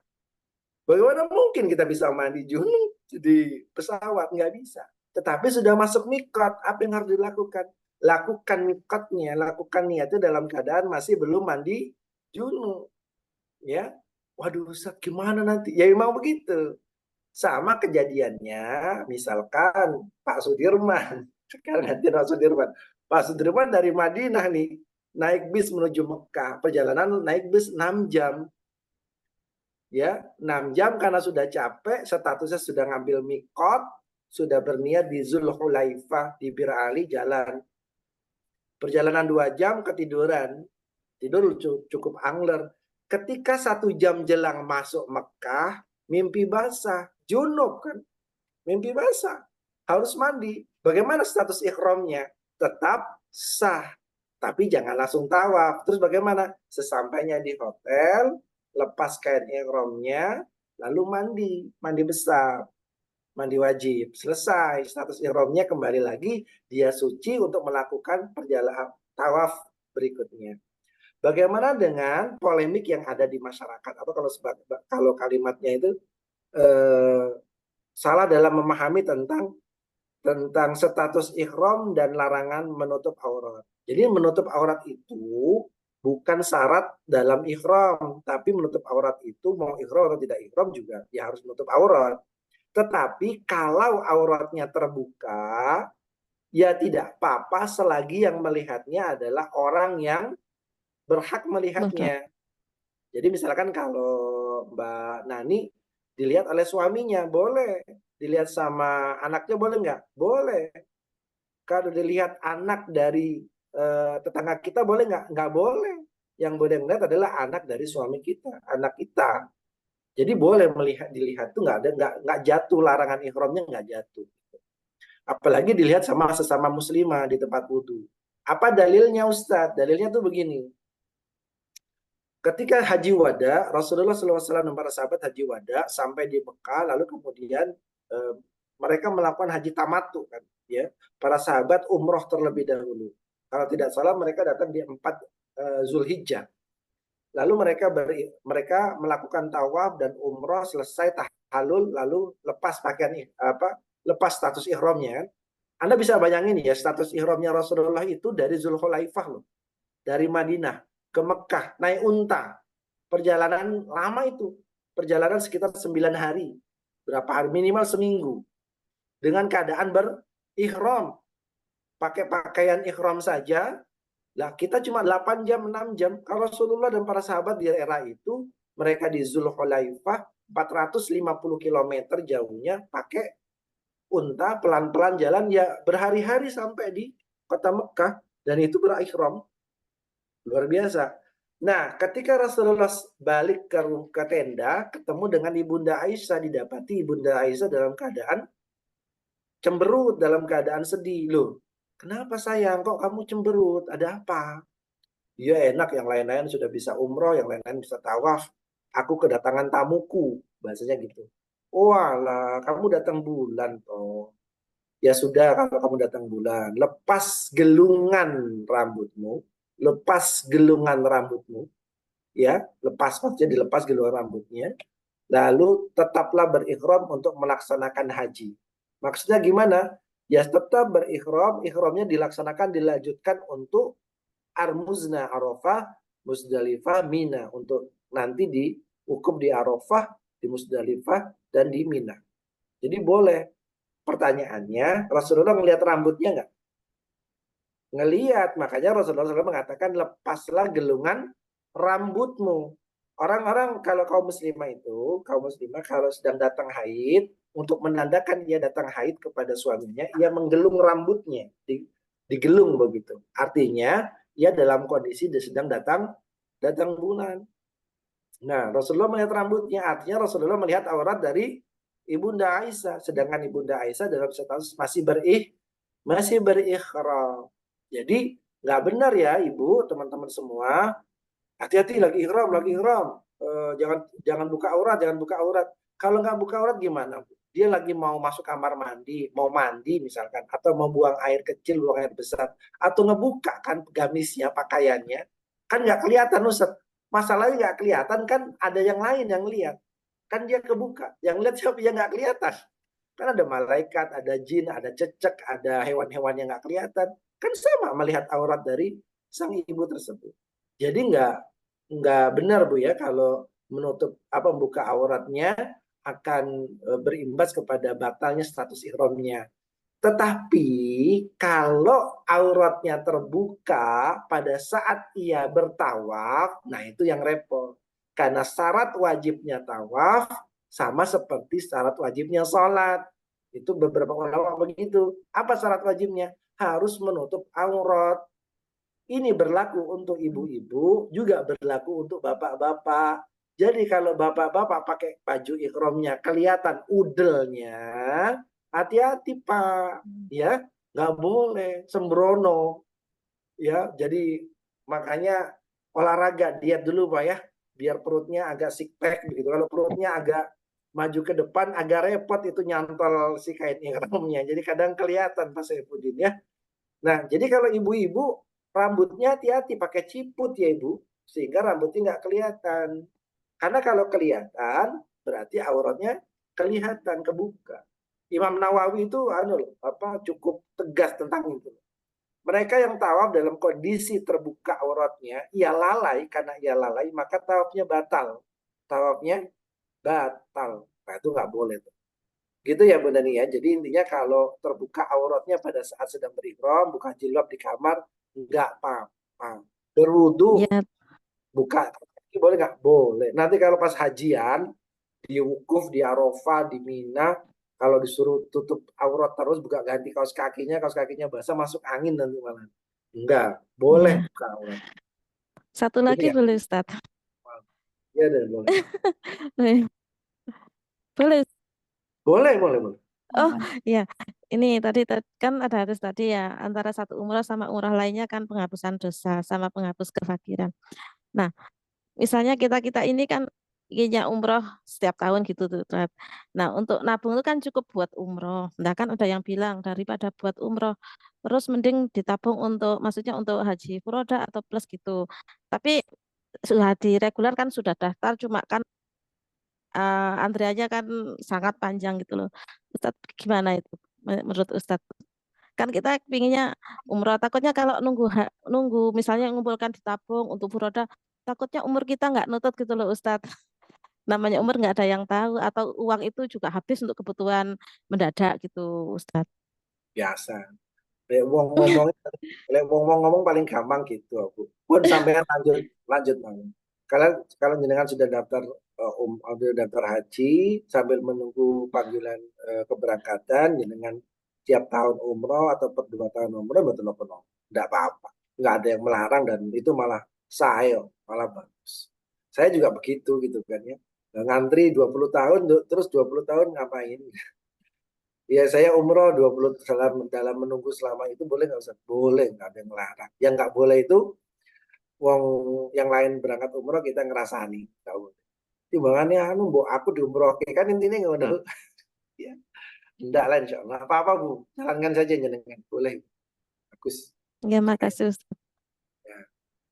Bagaimana mungkin kita bisa mandi junub di pesawat? Nggak bisa. Tetapi sudah masuk miqat, apa yang harus dilakukan? Lakukan miqatnya, lakukan niatnya dalam keadaan masih belum mandi junub. Ya, waduh Ustaz, gimana nanti? Ya memang begitu. Sama kejadiannya, misalkan Pak Sudirman. Sekarang ganti Pak Sudirman. Pak Sudirman dari Madinah nih, naik bis menuju Mekah. Perjalanan naik bis 6 jam. Ya, 6 jam karena sudah capek, statusnya sudah ngambil mikot, sudah berniat di Zulhulaifah, di Bir Ali jalan. Perjalanan 2 jam ketiduran. Tidur cukup angler. Ketika 1 jam jelang masuk Mekah, mimpi basah, junub kan, mimpi basah, harus mandi. Bagaimana status ihramnya? Tetap sah, tapi jangan langsung tawaf. Terus bagaimana? Sesampainya di hotel, lepas kain ihramnya, lalu mandi besar, mandi wajib. Selesai, status ihramnya kembali lagi, dia suci untuk melakukan perjalanan tawaf berikutnya. Bagaimana dengan polemik yang ada di masyarakat? Atau kalau kalimatnya itu salah dalam memahami tentang status ihram dan larangan menutup aurat. Jadi menutup aurat itu bukan syarat dalam ihram, tapi menutup aurat itu mau ihram atau tidak ihram juga ya harus menutup aurat. Tetapi kalau auratnya terbuka, ya tidak apa-apa selagi yang melihatnya adalah orang yang berhak melihatnya. Jadi misalkan kalau Mbak Nani dilihat oleh suaminya, boleh. Dilihat sama anaknya, boleh nggak? Boleh. Kalau dilihat anak dari tetangga kita, boleh nggak? Nggak boleh. Yang boleh melihat adalah anak dari suami kita, anak kita. Jadi boleh dilihat tuh nggak jatuh, larangan ihramnya nggak jatuh. Apalagi dilihat sama sesama muslimah di tempat wudhu. Apa dalilnya Ustadz? Dalilnya tuh begini. Ketika haji wada, Rasulullah SAW dan para sahabat haji wada sampai di Mekah, lalu kemudian mereka melakukan haji tamattu kan, ya. Para sahabat umroh terlebih dahulu. Kalau tidak salah mereka datang di 4 Zulhijjah. Lalu mereka melakukan tawaf dan umroh, selesai tahallul, lalu lepas pakaian lepas status ihramnya kan. Anda bisa bayangin ya, status ihramnya Rasulullah itu dari Zulhulaifah loh. Dari Madinah ke Mekah, naik unta. Perjalanan lama itu. Perjalanan sekitar 9 hari. Berapa hari? Minimal seminggu. Dengan keadaan berihram. Pakai pakaian ihram saja. Lah kita cuma 8 jam, 6 jam. Kalau Rasulullah dan para sahabat di era itu, mereka di Zulhulaifah 450 km jauhnya pakai unta, pelan-pelan jalan, ya berhari-hari sampai di kota Mekah. Dan itu berihram. Luar biasa. Nah, ketika Rasulullah balik ke tenda, ketemu dengan Ibunda Aisyah, didapati Ibunda Aisyah dalam keadaan cemberut, dalam keadaan sedih. Loh, kenapa sayang? Kok kamu cemberut? Ada apa? Ya enak, yang lain-lain sudah bisa umroh, yang lain-lain bisa tawaf. Aku kedatangan tamuku, bahasanya gitu. Walah, kamu datang bulan toh. Ya sudah, kalau kamu datang bulan, lepas gelungan rambutmu, ya, lepas maksudnya dilepas gelungan rambutnya, lalu tetaplah berihram untuk melaksanakan haji. Maksudnya gimana? Ya tetap berihram, ihramnya dilaksanakan, dilanjutkan untuk Armuzna, Arafah, Musdalifah, Mina, untuk nanti diwukuf di Arafah, di Musdalifah, dan di Mina. Jadi boleh. Pertanyaannya, Rasulullah melihat rambutnya nggak? Ngelihat, makanya Rasulullah SAW mengatakan lepaslah gelungan rambutmu. Orang-orang kalau kaum muslimah kalau sedang datang haid, untuk menandakan dia datang haid kepada suaminya, ia menggelung rambutnya, digelung begitu. Artinya ia dalam kondisi sedang datang bulan. Nah, Rasulullah melihat rambutnya, artinya Rasulullah melihat aurat dari Ibunda Aisyah, sedangkan Ibunda Aisyah dalam status masih berihram. Jadi nggak benar ya ibu, teman-teman semua, hati-hati lagi ihram, jangan buka aurat. Kalau nggak buka aurat gimana? Dia lagi mau masuk kamar mandi, mau mandi misalkan, atau mau buang air kecil, buang air besar, atau ngebuka kan gamisnya, pakaiannya, kan nggak kelihatan Ustaz. Masalahnya nggak kelihatan kan, ada yang lain yang lihat, kan dia kebuka, yang lihat siapa, yang nggak kelihatan. Kan ada malaikat, ada jin, ada cecek, ada hewan-hewan yang nggak kelihatan. Kan sama melihat aurat dari sang ibu tersebut. Jadi nggak benar Bu ya kalau membuka auratnya akan berimbas kepada batalnya status ihramnya. Tetapi kalau auratnya terbuka pada saat ia bertawaf, nah itu yang repot. Karena syarat wajibnya tawaf sama seperti syarat wajibnya sholat. Itu beberapa ulama begitu. Apa syarat wajibnya? Harus menutup aurat. Ini berlaku untuk ibu-ibu, juga berlaku untuk bapak-bapak. Jadi kalau bapak-bapak pakai baju ihramnya kelihatan udelnya, hati-hati Pak, ya nggak boleh sembrono, ya. Jadi makanya olahraga, diet dulu Pak ya, biar perutnya agak six pack begitu. Kalau perutnya agak maju ke depan, agak repot itu nyantol si kain ihramnya. Jadi kadang kelihatan Pak Saifuddin ya. Nah, jadi kalau ibu-ibu rambutnya hati-hati pakai ciput ya Ibu, sehingga rambutnya nggak kelihatan. Karena kalau kelihatan berarti auratnya kelihatan, kebuka. Imam Nawawi itu cukup tegas tentang itu. Mereka yang tawaf dalam kondisi terbuka auratnya, ia lalai, karena ia lalai maka tawafnya batal. Nah, itu nggak boleh tuh. Gitu ya Bu Dani ya. Jadi intinya kalau terbuka auratnya pada saat sedang berihram, buka jilbab di kamar, nggak apa-apa. Berwudu, Ya, buka boleh nggak? Boleh. Nanti kalau pas hajian, di wukuf, di Arafah, di Mina, kalau disuruh tutup aurat terus, buka ganti kaos kakinya basah, masuk angin nanti malah. Enggak, boleh ya. buka aurat. Satu Ini lagi ya, boleh Ustadz? ya dan boleh. Boleh. Boleh. Oh iya, ini tadi kan ada hadis tadi ya, antara satu umrah sama umrah lainnya kan penghapusan dosa sama penghapus kefakiran. Nah, misalnya kita ini kan inginnya umroh setiap tahun gitu tuh. Tat. Nah, untuk nabung itu kan cukup buat umroh. Nah, kan ada yang bilang daripada buat umroh, terus mending ditabung untuk, maksudnya untuk haji furoda atau plus gitu. Tapi haji reguler kan sudah daftar, cuma kan antriannya kan sangat panjang gitu loh. Ustadz gimana itu menurut Ustadz? Kan kita pinginnya umroh, takutnya kalau nunggu misalnya ngumpulkan ditabung untuk furoda, takutnya umur kita nggak nutut gitu loh Ustadz. Namanya umur nggak ada yang tahu, atau uang itu juga habis untuk kebutuhan mendadak gitu Ustadz. Biasa. Lek wong ngomong paling gampang gitu aku. Pun sampean lanjut Bang. Kalau jenengan sudah daftar sudah daftar haji sambil menunggu panggilan keberangkatan, jenengan tiap tahun umroh atau per 2 tahun umroh betul betul enggak apa-apa. Enggak ada yang melarang, dan itu malah sah, malah bagus. Saya juga begitu gitu kan ya. Ngantri 20 tahun terus 20 tahun ngapain? Ya saya umroh 20 dalam menunggu selama itu boleh nggak Ustaz? Boleh, nggak ada yang melarang. Yang nggak boleh itu wong yang lain berangkat umroh kita ngerasani. Nggak boleh. Timbangannya mbok aku diumrohke kan intinya nggak ada. Ya. Enggak lah insya Allah. Apa-apa Bu, jalankan saja jenengan. Boleh. Bagus. Ya, makasih Ustaz.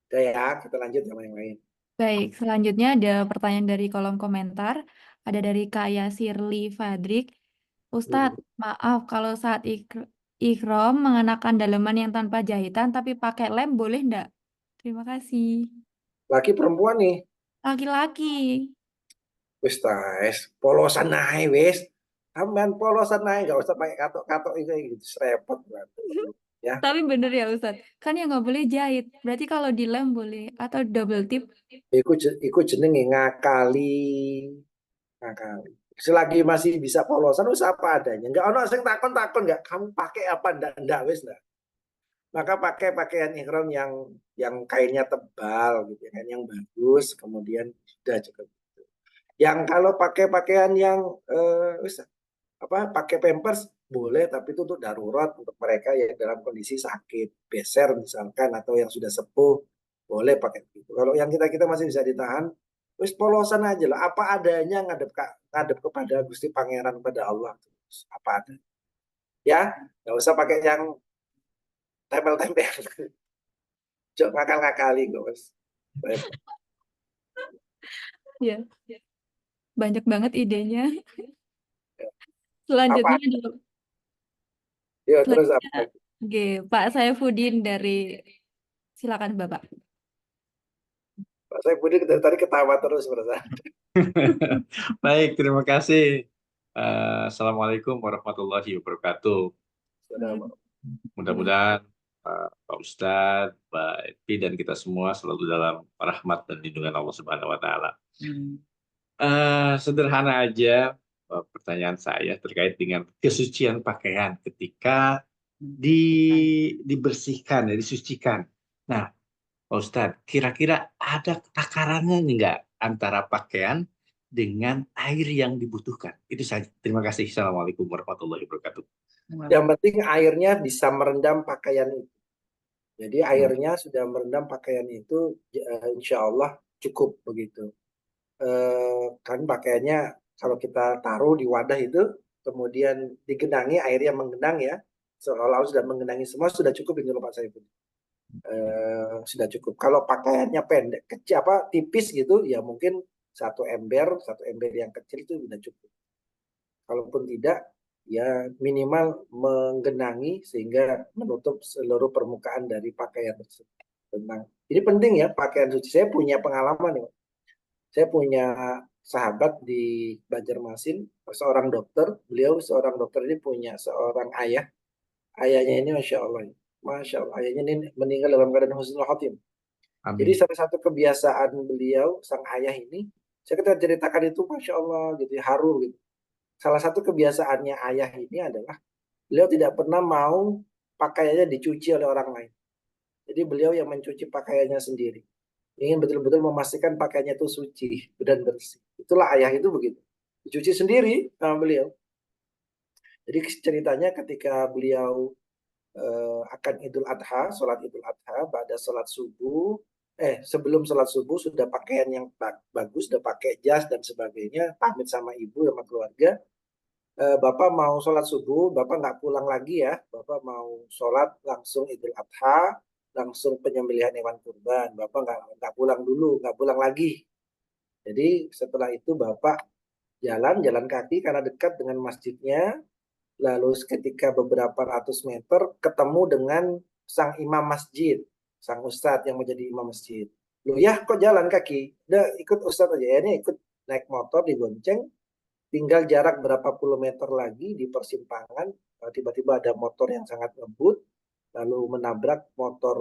Udah ya, kita lanjut sama yang lain. Baik, selanjutnya ada pertanyaan dari kolom komentar. Ada dari Kak Sirli Fadrik. Ustadz, maaf kalau saat ikrom mengenakan daleman yang tanpa jahitan tapi pakai lem boleh enggak? Terima kasih. Laki perempuan nih. Laki-laki. Wis tais, polosan naik wis. Tambahan polosan naik, gak usah pakai katok-katok itu gitu, serempet banget. Ya, Tapi bener ya Ustadz, kan yang nggak boleh jahit. Berarti kalau dilem boleh atau double tip? iku jenenge ngakali. Selagi masih bisa polosan, wis apa adanya. Enggak ono sing takon-takon enggak, kamu pakai apa ndak wis ndak. Maka pakai pakaian ihram yang kainnya tebal gitu kan, yang bagus, kemudian sudah cukup. Yang kalau pakai pakaian yang pakai pampers boleh, tapi itu untuk darurat, untuk mereka yang dalam kondisi sakit, beser misalkan, atau yang sudah sepuh, boleh pakai itu. Kalau yang kita masih bisa ditahan, wis polosan aja lah, apa adanya ngadep kepada Gusti Pangeran, pada Allah, apa ada. Ya, nggak usah pakai yang tempel-tempel. Jangan ngakal-ngakali kok, Mas. Ya, banyak banget idenya. Selanjutnya ada Ya, terus apa? Oke, Pak Saifuddin silakan Bapak. Pak Saifuddin dari tadi ketawa terus merasa. Baik, terima kasih. Assalamualaikum warahmatullahi wabarakatuh. Mudah-mudahan Pak Ustadz, Mbak Epi, dan kita semua selalu dalam rahmat dan lindungan Allah Subhanahu Wa Taala. Sederhana aja pertanyaan saya terkait dengan kesucian pakaian ketika dibersihkan, disucikan. Nah, Pak Ustadz, kira-kira ada takarannya enggak antara pakaian dengan air yang dibutuhkan? Itu saja. Terima kasih. Assalamualaikum warahmatullahi wabarakatuh. Yang penting airnya bisa merendam pakaian itu. Jadi airnya sudah merendam pakaian itu, insya Allah cukup begitu. Kan pakaiannya kalau kita taruh di wadah itu, kemudian digenangi, airnya menggenang ya, seolah-olah sudah menggenangi semua, sudah cukup ini Pak Saiful. Sudah cukup. Kalau pakaiannya pendek, kecil tipis gitu, ya mungkin satu ember yang kecil itu sudah cukup. Kalaupun tidak, ya minimal menggenangi sehingga menutup seluruh permukaan dari pakaian tersebut. Ini penting ya, pakaian suci. Saya punya pengalaman ya. Saya punya sahabat di Banjarmasin, seorang dokter. Beliau seorang dokter ini punya seorang ayah. Ayahnya ini Masya Allah, ayahnya ini meninggal dalam keadaan husnul khotim. Jadi salah satu kebiasaan beliau, sang ayah ini, saya kita ceritakan itu Masya Allah, gitu, haru gitu. Salah satu kebiasaannya ayah ini adalah beliau tidak pernah mau pakaiannya dicuci oleh orang lain. Jadi beliau yang mencuci pakaiannya sendiri. Ingin betul-betul memastikan pakaiannya itu suci dan bersih. Itulah ayah itu begitu. Dicuci sendiri sama beliau. Jadi ceritanya ketika beliau akan Idul Adha, sholat Idul Adha, pada sholat subuh, sebelum sholat subuh sudah pakaian yang bagus, sudah pakai jas dan sebagainya, pamit sama ibu sama keluarga. Bapak mau sholat subuh, Bapak nggak pulang lagi ya, Bapak mau sholat langsung Idul Adha, langsung penyembelihan hewan kurban, Bapak nggak pulang dulu, nggak pulang lagi. Jadi setelah itu Bapak jalan kaki karena dekat dengan masjidnya, lalu ketika beberapa ratus meter ketemu dengan sang imam masjid, sang ustadz yang menjadi imam masjid. Loh ya kok jalan kaki? Udah ikut ustadz aja ya, ini ikut naik motor digonceng. Tinggal jarak berapa puluh meter lagi di persimpangan, tiba-tiba ada motor yang sangat ngebut, lalu menabrak motor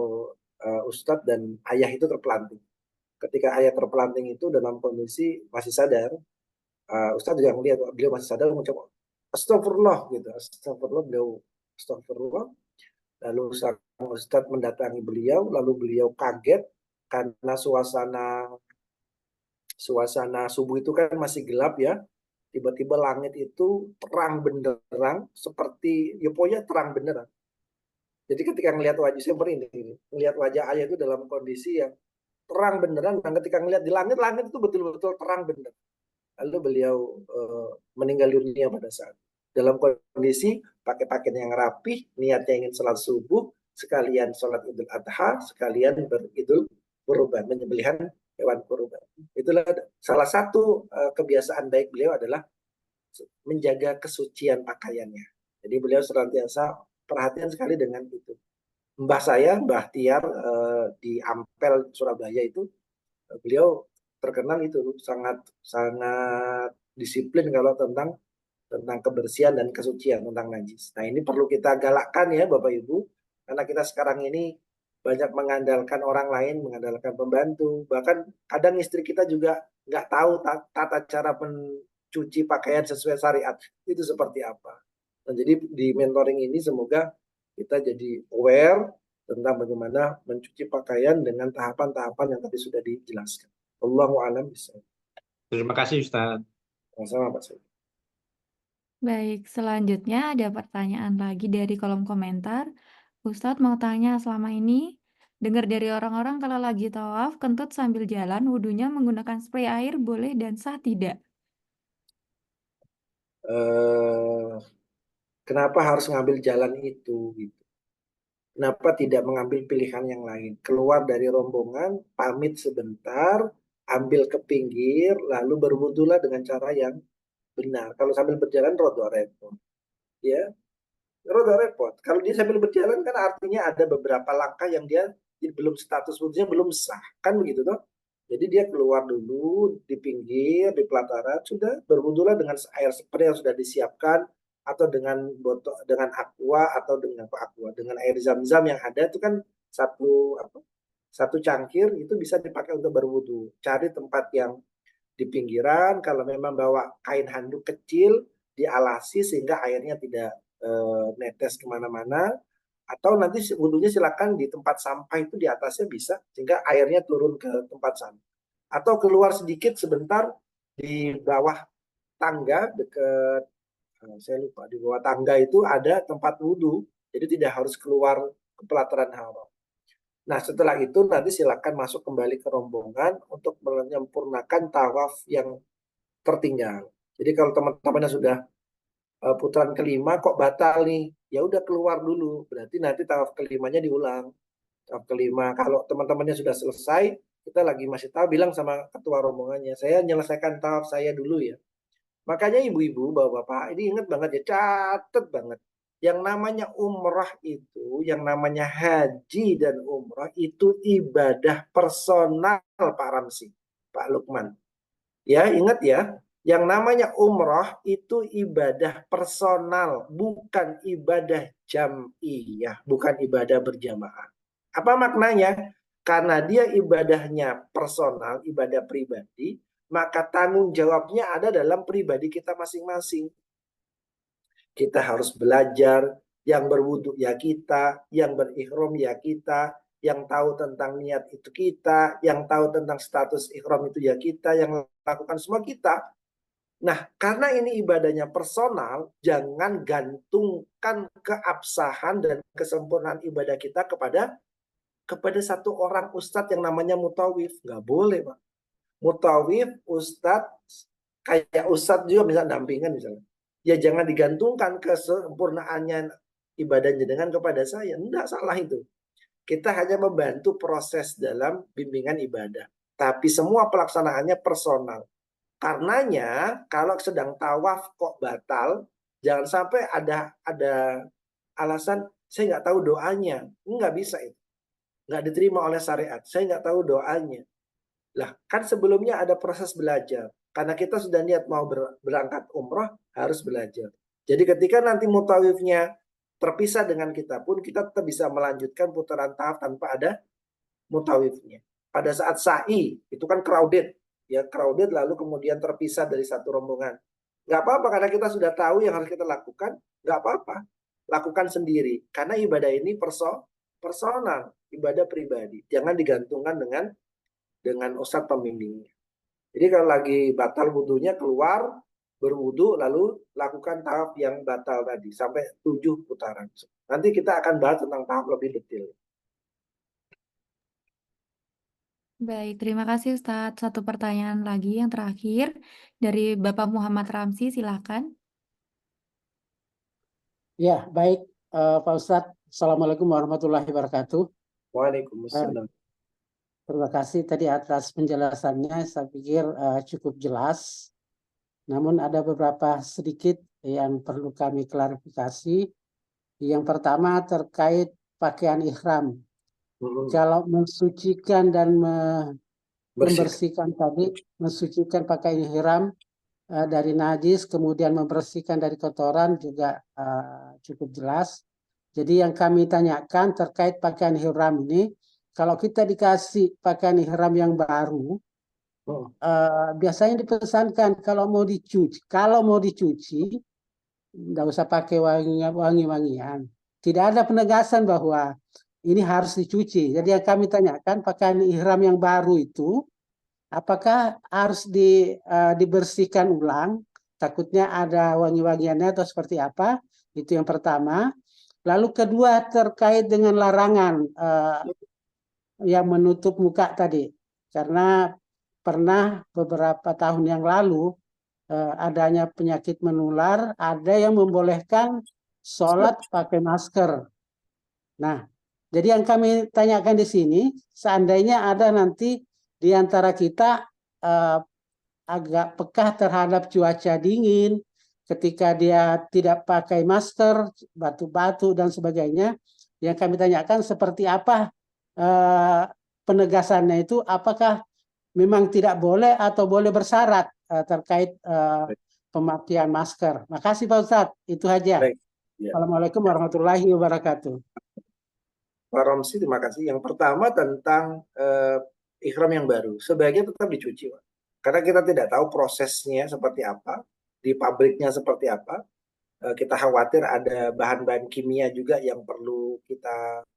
Ustadz dan ayah itu terpelanting. Ketika ayah terpelanting itu dalam kondisi masih sadar, Ustadz juga melihat beliau masih sadar, mengucap astagfirullah gitu, astagfirullah. Lalu sang Ustadz mendatangi beliau, lalu beliau kaget karena suasana subuh itu kan masih gelap ya. Tiba-tiba langit itu terang benderang, seperti pokoknya terang benderang. Jadi ketika ngelihat wajah, saya merinding, ngelihat wajah ayah itu dalam kondisi yang terang benderang, dan ketika ngelihat di langit itu betul-betul terang benderang. Lalu beliau meninggal dunia pada saat. dalam kondisi pakai pakaian yang rapih, niatnya ingin sholat subuh, sekalian sholat Idul Adha, sekalian beridul kurban, menyembelihan hewan kurban. Itulah salah satu kebiasaan baik beliau adalah menjaga kesucian pakaiannya. Jadi beliau senantiasa perhatian sekali dengan itu. Mbah saya, Mbah Tiar di Ampel, Surabaya itu, beliau terkenal itu sangat disiplin kalau tentang kebersihan dan kesucian, tentang najis. Nah, ini perlu kita galakkan ya Bapak Ibu, karena kita sekarang ini banyak mengandalkan orang lain, mengandalkan pembantu, bahkan kadang istri kita juga nggak tahu tata cara mencuci pakaian sesuai syariat itu seperti apa. Nah, jadi di mentoring ini semoga kita jadi aware tentang bagaimana mencuci pakaian dengan tahapan-tahapan yang tadi sudah dijelaskan. Allahu a'lam bishawab. Terima kasih Ustaz. Sama-sama Pak Said. Baik, selanjutnya ada pertanyaan lagi dari kolom komentar. Ustadz mau tanya, selama ini dengar dari orang-orang kalau lagi tawaf kentut sambil jalan, wudhunya menggunakan spray air boleh dan sah tidak? Kenapa harus ngambil jalan itu gitu? Kenapa tidak mengambil pilihan yang lain? Keluar dari rombongan, pamit sebentar, ambil ke pinggir, lalu berwudulah dengan cara yang benar. Kalau sambil berjalan rodo repot. Ya, rodo repot. Kalau dia sambil berjalan kan artinya ada beberapa langkah yang dia belum status wudhunya belum sah. Kan begitu toh? Jadi dia keluar dulu di pinggir, di pelataran, sudah berwudulah dengan air spray yang sudah disiapkan, atau dengan botol, dengan aqua, atau dengan aqua, dengan air zam-zam yang ada itu kan satu cangkir itu bisa dipakai untuk berwudu. Cari tempat yang di pinggiran, kalau memang bawa kain handuk kecil, dialasi sehingga airnya tidak netes kemana-mana, atau nanti wudhunya silakan di tempat sampah itu di atasnya bisa, sehingga airnya turun ke tempat sampah. Atau keluar sedikit sebentar di bawah tangga dekat, saya lupa, di bawah tangga itu ada tempat wudhu, jadi tidak harus keluar ke pelataran haram. Nah, setelah itu nanti silakan masuk kembali ke rombongan untuk menyempurnakan tawaf yang tertinggal. Jadi kalau teman-temannya sudah putaran kelima kok batal nih, ya udah keluar dulu, berarti nanti tawaf kelimanya diulang. Tawaf kelima, kalau teman-temannya sudah selesai, kita lagi masih tahu, bilang sama ketua rombongannya, saya menyelesaikan tawaf saya dulu ya. Makanya ibu-ibu, bapak-bapak, ini ingat banget ya, catat banget. Yang namanya umrah itu, yang namanya haji dan umrah itu ibadah personal Pak Ramsi, Pak Lukman. Ya, ingat ya, yang namanya umrah itu ibadah personal, bukan ibadah jam'iyah, bukan ibadah berjamaah. Apa maknanya? Karena dia ibadahnya personal, ibadah pribadi, maka tanggung jawabnya ada dalam pribadi kita masing-masing. Kita harus belajar, yang berwudu ya kita, yang berihram ya kita, yang tahu tentang niat itu kita, yang tahu tentang status ihram itu ya kita, yang lakukan semua kita. Nah, karena ini ibadahnya personal, jangan gantungkan keabsahan dan kesempurnaan ibadah kita kepada satu orang ustadz yang namanya mutawif. Nggak boleh, Pak. Mutawif, ustadz, kayak ustadz juga bisa dampingan misalnya. Ya jangan digantungkan kesempurnaannya ibadahnya dengan kepada saya. Enggak, salah itu. Kita hanya membantu proses dalam bimbingan ibadah. Tapi semua pelaksanaannya personal. Karenanya kalau sedang tawaf kok batal, jangan sampai ada alasan saya nggak tahu doanya. Nggak bisa itu. Nggak diterima oleh syariat. Saya nggak tahu doanya. Lah, kan sebelumnya ada proses belajar. Karena kita sudah niat mau berangkat umrah, harus belajar. Jadi ketika nanti mutawifnya terpisah dengan kita pun, kita tetap bisa melanjutkan putaran tawaf tanpa ada mutawifnya. Pada saat sa'i, itu kan crowded. Ya, crowded lalu kemudian terpisah dari satu rombongan. Nggak apa-apa, karena kita sudah tahu yang harus kita lakukan, nggak apa-apa. Lakukan sendiri. Karena ibadah ini personal, ibadah pribadi. Jangan digantungkan dengan ustadz pembimbingnya. Jadi kalau lagi batal wudhunya, keluar, berwudhu, lalu lakukan tawaf yang batal tadi, sampai 7 putaran. Nanti kita akan bahas tentang tawaf lebih detail. Baik, terima kasih Ustadz. Satu pertanyaan lagi yang terakhir dari Bapak Muhammad Ramsi, silakan. Ya, baik, Pak Ustadz. Assalamualaikum warahmatullahi wabarakatuh. Waalaikumsalam. Terima kasih tadi atas penjelasannya. Saya pikir cukup jelas. Namun ada beberapa sedikit yang perlu kami klarifikasi. Yang pertama terkait pakaian ihram. Kalau mensucikan dan membersihkan tadi, mensucikan pakaian ihram dari najis, kemudian membersihkan dari kotoran juga cukup jelas. Jadi yang kami tanyakan terkait pakaian ihram ini, kalau kita dikasih pakaian ihram yang baru, biasanya dipesankan kalau mau dicuci, nggak usah pakai wangi-wangian. Tidak ada penegasan bahwa ini harus dicuci. Jadi yang kami tanyakan pakaian ihram yang baru itu, apakah harus dibersihkan ulang? Takutnya ada wangi-wangiannya atau seperti apa? Itu yang pertama. Lalu kedua terkait dengan larangan yang menutup muka tadi. Karena pernah beberapa tahun yang lalu adanya penyakit menular, ada yang membolehkan sholat pakai masker. Nah, jadi yang kami tanyakan di sini, seandainya ada nanti di antara kita agak peka terhadap cuaca dingin, ketika dia tidak pakai masker, batu-batu dan sebagainya, yang kami tanyakan seperti apa penegasannya itu, apakah memang tidak boleh atau boleh bersyarat terkait pemakaian masker. Makasih Pak Ustadz, itu aja. Baik. Ya. Assalamualaikum warahmatullahi wabarakatuh. Pak Romsi, terima kasih. Yang pertama tentang ihram yang baru, sebaiknya tetap dicuci, Pak. Karena kita tidak tahu prosesnya seperti apa, di pabriknya seperti apa. Kita khawatir ada bahan-bahan kimia juga yang perlu kita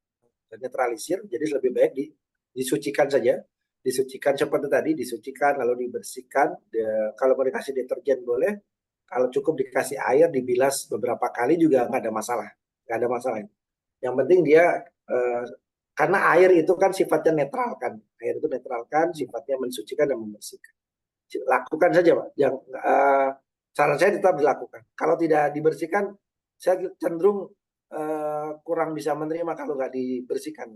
netralisir, jadi lebih baik disucikan saja. Disucikan seperti tadi, disucikan lalu dibersihkan. Kalau mau dikasih deterjen boleh, kalau cukup dikasih air, dibilas beberapa kali juga nggak ada masalah. Nggak ada masalah. Yang penting dia, karena air itu kan sifatnya netral kan. Air itu netral kan, sifatnya mensucikan dan membersihkan. Lakukan saja Pak. Saran saya tetap dilakukan. Kalau tidak dibersihkan, saya cenderung kurang bisa menerima kalau nggak dibersihkan.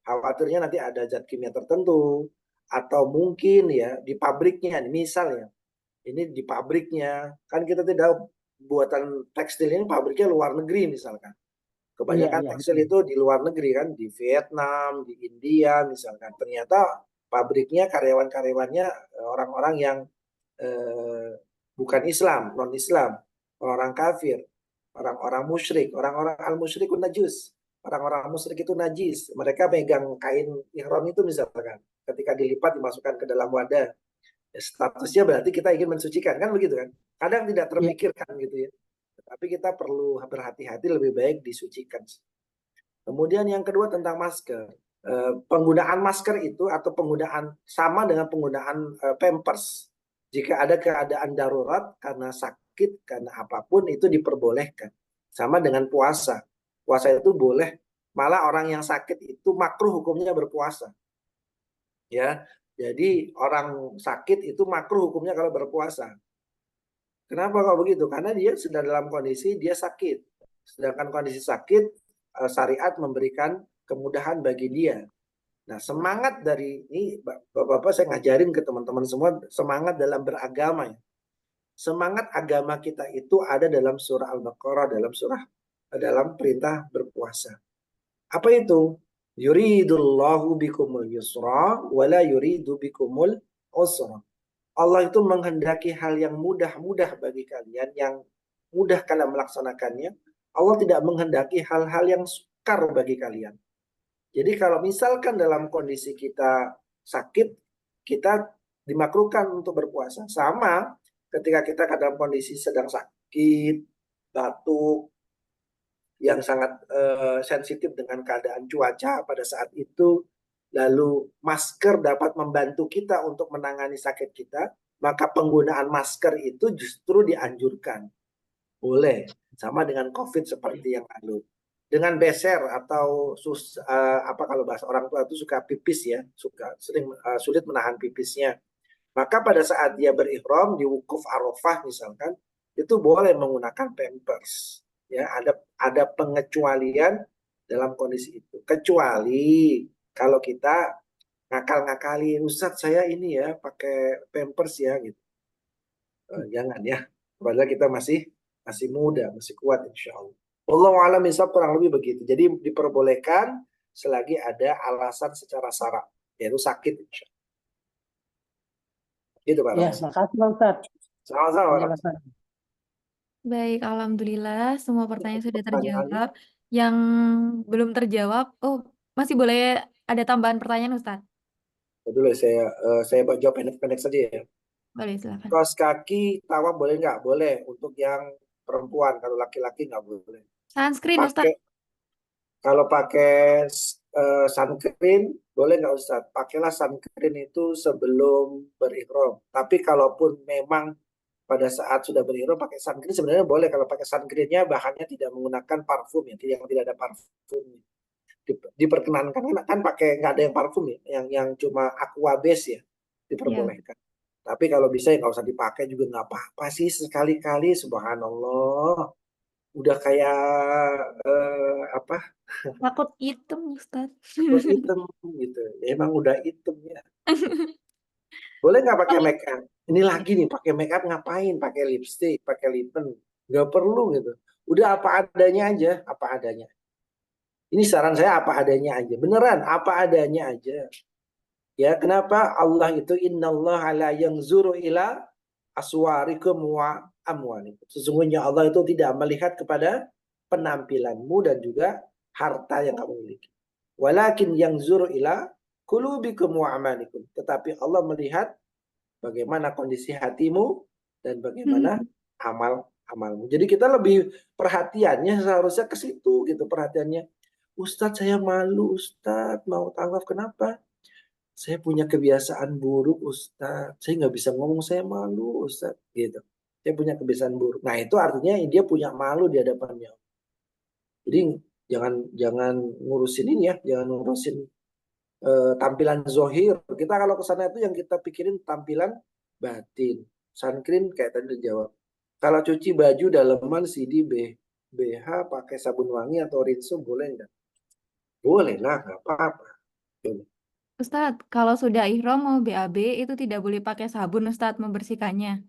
Khawatirnya nanti ada zat kimia tertentu, atau mungkin ya di pabriknya, misalnya ini di pabriknya, kan kita tidak buatan tekstil ini pabriknya luar negeri misalkan. Kebanyakan tekstil itu di luar negeri kan, di Vietnam, di India misalkan. Ternyata pabriknya karyawan-karyawannya orang-orang yang bukan Islam, non-Islam, orang-orang kafir, orang-orang musyrik, orang-orang al-musyrikun najis. Orang-orang musyrik itu najis. Mereka pegang kain ihram itu misalkan, ketika dilipat dimasukkan ke dalam wadah. Statusnya berarti kita ingin mensucikan, kan begitu kan? Kadang tidak terpikirkan gitu ya. Tapi kita perlu berhati-hati, lebih baik disucikan. Kemudian yang kedua tentang masker. Penggunaan masker itu atau penggunaan sama dengan penggunaan pampers. Jika ada keadaan darurat karena sakit, karena apapun itu diperbolehkan. Sama dengan puasa. Puasa itu boleh, malah orang yang sakit itu makruh hukumnya berpuasa. Ya, jadi orang sakit itu makruh hukumnya kalau berpuasa. Kenapa kalau begitu? Karena dia sedang dalam kondisi dia sakit. Sedangkan kondisi sakit, syariat memberikan kemudahan bagi dia. Nah, semangat dari ini, Bapak-bapak saya ngajarin ke teman-teman semua, semangat dalam beragama ya. Semangat agama kita itu ada dalam surah Al-Baqarah, dalam perintah berpuasa. Apa itu? Yuridullahu bikumul yusra wala yuridu bikumul usra. Allah itu menghendaki hal yang mudah-mudah bagi kalian, yang mudah kalian melaksanakannya. Allah tidak menghendaki hal-hal yang sukar bagi kalian. Jadi kalau misalkan dalam kondisi kita sakit, kita dimakruhkan untuk berpuasa. Sama ketika kita dalam kondisi sedang sakit, batuk, yang sangat sensitif dengan keadaan cuaca pada saat itu, lalu masker dapat membantu kita untuk menangani sakit kita, maka penggunaan masker itu justru dianjurkan. Boleh, sama dengan COVID seperti yang lalu. Dengan beser atau kalau bahasa orang tua itu suka pipis ya, sulit menahan pipisnya. Maka pada saat dia berihram di wukuf Arafah misalkan, itu boleh menggunakan pampers. Ya, ada pengecualian dalam kondisi itu. Kecuali kalau kita ngakal-ngakali, Ustadz saya ini ya pakai pampers ya gitu. Jangan ya. Padahal kita masih muda, masih kuat insya Allah. Wallahu a'lam bishawab, kurang lebih begitu. Jadi diperbolehkan selagi ada alasan secara syarak, yaitu sakit insya Allah. Gitu Pak Ya, Ramos. makasih Pak Ustadz. Sama-sama Pak Ramos. Penjelasannya. Baik, alhamdulillah semua pertanyaan sudah Pertanyaan terjawab. Yang belum terjawab, masih boleh ada tambahan pertanyaan Ustadz? dulu saya jawab pendek-pendek saja ya. Boleh, silakan. Kaos kaki tawaf boleh nggak? Boleh untuk yang perempuan, kalau laki-laki nggak boleh. Sunscreen Pakai, Ustadz. kalau pakai sunscreen boleh nggak Ustadz? Pakailah sunscreen itu sebelum berihram. Tapi kalaupun memang pada saat sudah berihram pakai sunscreen sebenarnya boleh. Kalau pakai sunscreennya bahannya tidak menggunakan parfum ya, yang tidak ada parfum. Diperkenankan kan pakai nggak ada yang parfum ya, yang cuma aqua base ya, diperbolehkan. Tapi kalau bisa ya nggak usah dipakai juga nggak apa-apa sih, sekali-kali. Subhanallah, udah kayak apa? Takut hitam Ustadz. Takut hitam gitu. Emang udah hitam ya. Boleh nggak pakai make up? Ini lagi nih, pakai make up ngapain? Pakai lipstick, pakai lip tint, nggak perlu gitu. Udah apa adanya aja, apa adanya. Ini saran saya, apa adanya aja. Beneran, apa adanya aja. Ya, kenapa Allah itu innallaha la yanzuru ila aswarikum wa amwalikum. Sesungguhnya Allah itu tidak melihat kepada penampilanmu dan juga harta yang kamu miliki. Walakin yanzuru ila qulubikum wa amalikum. Tetapi Allah melihat bagaimana kondisi hatimu dan bagaimana amalmu. Jadi kita lebih perhatiannya seharusnya ke situ gitu, perhatiannya. Ustadz saya malu, Ustadz mau tawaf, kenapa? Saya punya kebiasaan buruk Ustadz, saya nggak bisa ngomong, saya malu Ustadz, gitu. Saya punya kebiasaan buruk. Nah itu artinya dia punya malu di hadapannya. Jadi jangan ngurusin ini ya, jangan ngurusin tampilan zohir. Kita kalau ke sana itu yang kita pikirin tampilan batin. Sunscreen kayak tadi dijawab. Kalau cuci baju daleman CD BH pakai sabun wangi atau rinso boleh nggak? Boleh lah, nggak apa-apa. Boleh. Ustadz, kalau sudah ihram mau BAB itu tidak boleh pakai sabun Ustadz membersihkannya.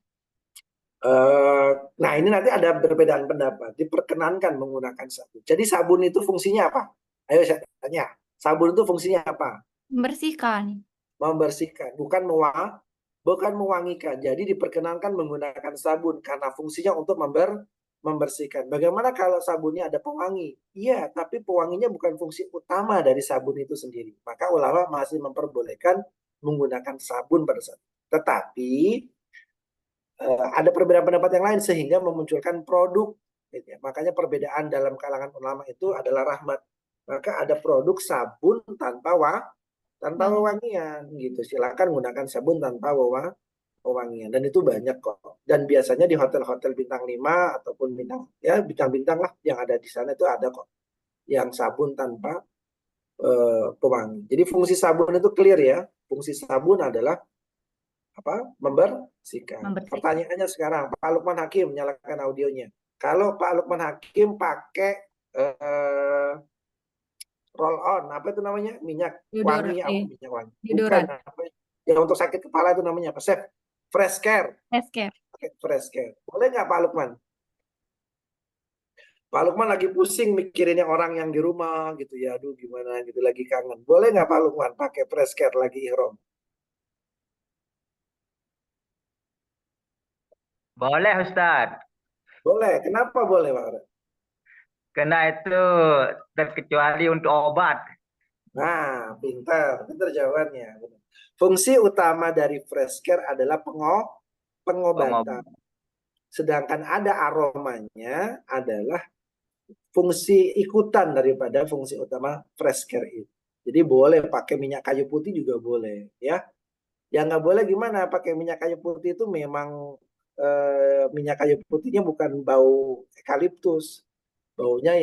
Nah ini nanti ada perbedaan pendapat. Diperkenankan menggunakan sabun. Jadi sabun itu fungsinya apa? Ayo saya tanya. Sabun itu fungsinya apa? Membersihkan. Membersihkan, bukan mewangikan. Jadi diperkenankan menggunakan sabun karena fungsinya untuk membersihkan. Bagaimana kalau sabunnya ada pewangi? Iya, tapi pewanginya bukan fungsi utama dari sabun itu sendiri. Maka ulama masih memperbolehkan menggunakan sabun pada saat. Tetapi ada perbedaan pendapat yang lain sehingga memunculkan produk. Gitu ya. Makanya perbedaan dalam kalangan ulama itu adalah rahmat. Maka ada produk sabun tanpa wewangian gitu. Silakan gunakan sabun tanpa wewangian, dan itu banyak kok. Dan biasanya di hotel-hotel bintang 5 ataupun bintang-bintang lah yang ada di sana itu ada kok yang sabun tanpa pewangi. Jadi fungsi sabun itu clear ya. Fungsi sabun adalah apa? Membersihkan. Pertanyaannya sekarang, Pak Lukman Hakim, nyalakan audionya. Kalau Pak Lukman Hakim pakai roll on, apa itu namanya? Minyak wangi, minyak wangi. Bukan, yang untuk sakit kepala itu namanya apa? Fresh care. Fresh care. Boleh nggak Pak Lukman? Pak Lukman lagi pusing mikirinnya orang yang di rumah gitu ya. Aduh gimana gitu, lagi kangen. Boleh nggak Pak Lukman pakai fresh care lagi ihram? Boleh Ustadz. Boleh. Kenapa boleh Pak? Karena itu terkecuali untuk obat. Nah, pintar jawabannya. Fungsi utama dari fresh care adalah pengobatan. Sedangkan ada aromanya adalah fungsi ikutan daripada fungsi utama fresh care itu. Jadi boleh pakai minyak kayu putih juga boleh ya. Yang nggak boleh gimana? Pakai minyak kayu putih itu memang minyak kayu putihnya bukan bau eukaliptus, baunya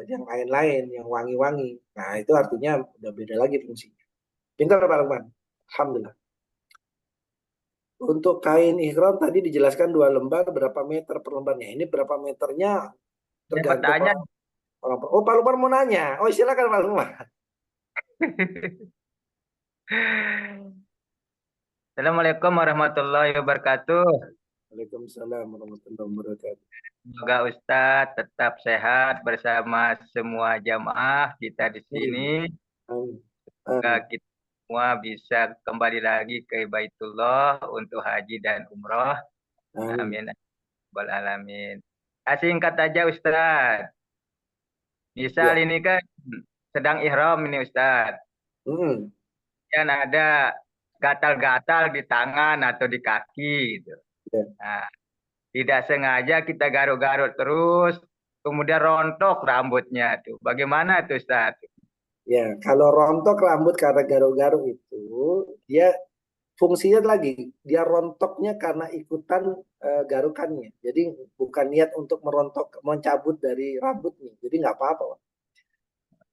yang lain-lain, yang wangi-wangi. Nah itu artinya udah beda lagi fungsinya. Pintar Pak Lukman. Alhamdulillah. Untuk kain ihram tadi dijelaskan 2 lembar berapa meter per lembarnya. Ini berapa meternya Tergantung tanya. orang. Oh, Pak Lukman mau nanya. Oh, silakan Pak Lukman. Assalamualaikum warahmatullahi wabarakatuh. Waalaikumsalam warahmatullahi wabarakatuh. Semoga Ustadz tetap sehat bersama semua jamaah kita di sini. Amin. Semoga Amin. kita semua bisa kembali lagi ke Baitullah untuk haji dan umroh. Amin. Amin. Rabbal alamin. Singkat aja Ustadz. Misal Ya. ini kan sedang ihram ini Ustadz. Hmm. Kan ada gatal-gatal di tangan atau di kaki gitu. Ya. Nah, tidak sengaja kita garuk-garuk terus, kemudian rontok rambutnya tuh. Bagaimana tuh Ustaz? Ya, kalau rontok rambut karena garuk-garuk itu, dia fungsinya lagi, dia rontoknya karena ikutan garukannya. Jadi bukan niat untuk mencabut dari rambutnya. Jadi nggak apa-apa.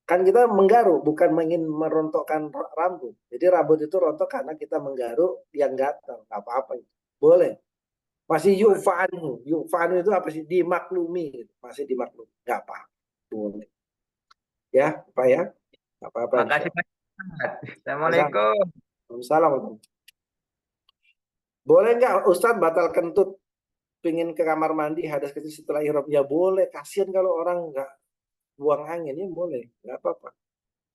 Kan kita menggaruk, bukan ingin merontokkan rambut. Jadi rambut itu rontok karena kita menggaruk yang gatal, nggak apa-apa. Boleh. Masih yufanu itu apa sih? Dimaklumi, gitu. Masih dimaklumi, nggak apa-apa. Boleh. Ya, Pak ya. Nggak apa-apa. Makasih banyak. Assalamualaikum. Waalaikumsalam. Boleh nggak Ustadz batal kentut? Pingin ke kamar mandi, hadas kecil setelah ihram? Ya boleh. Kasihan kalau orang nggak buang angin, ya boleh. Nggak apa-apa.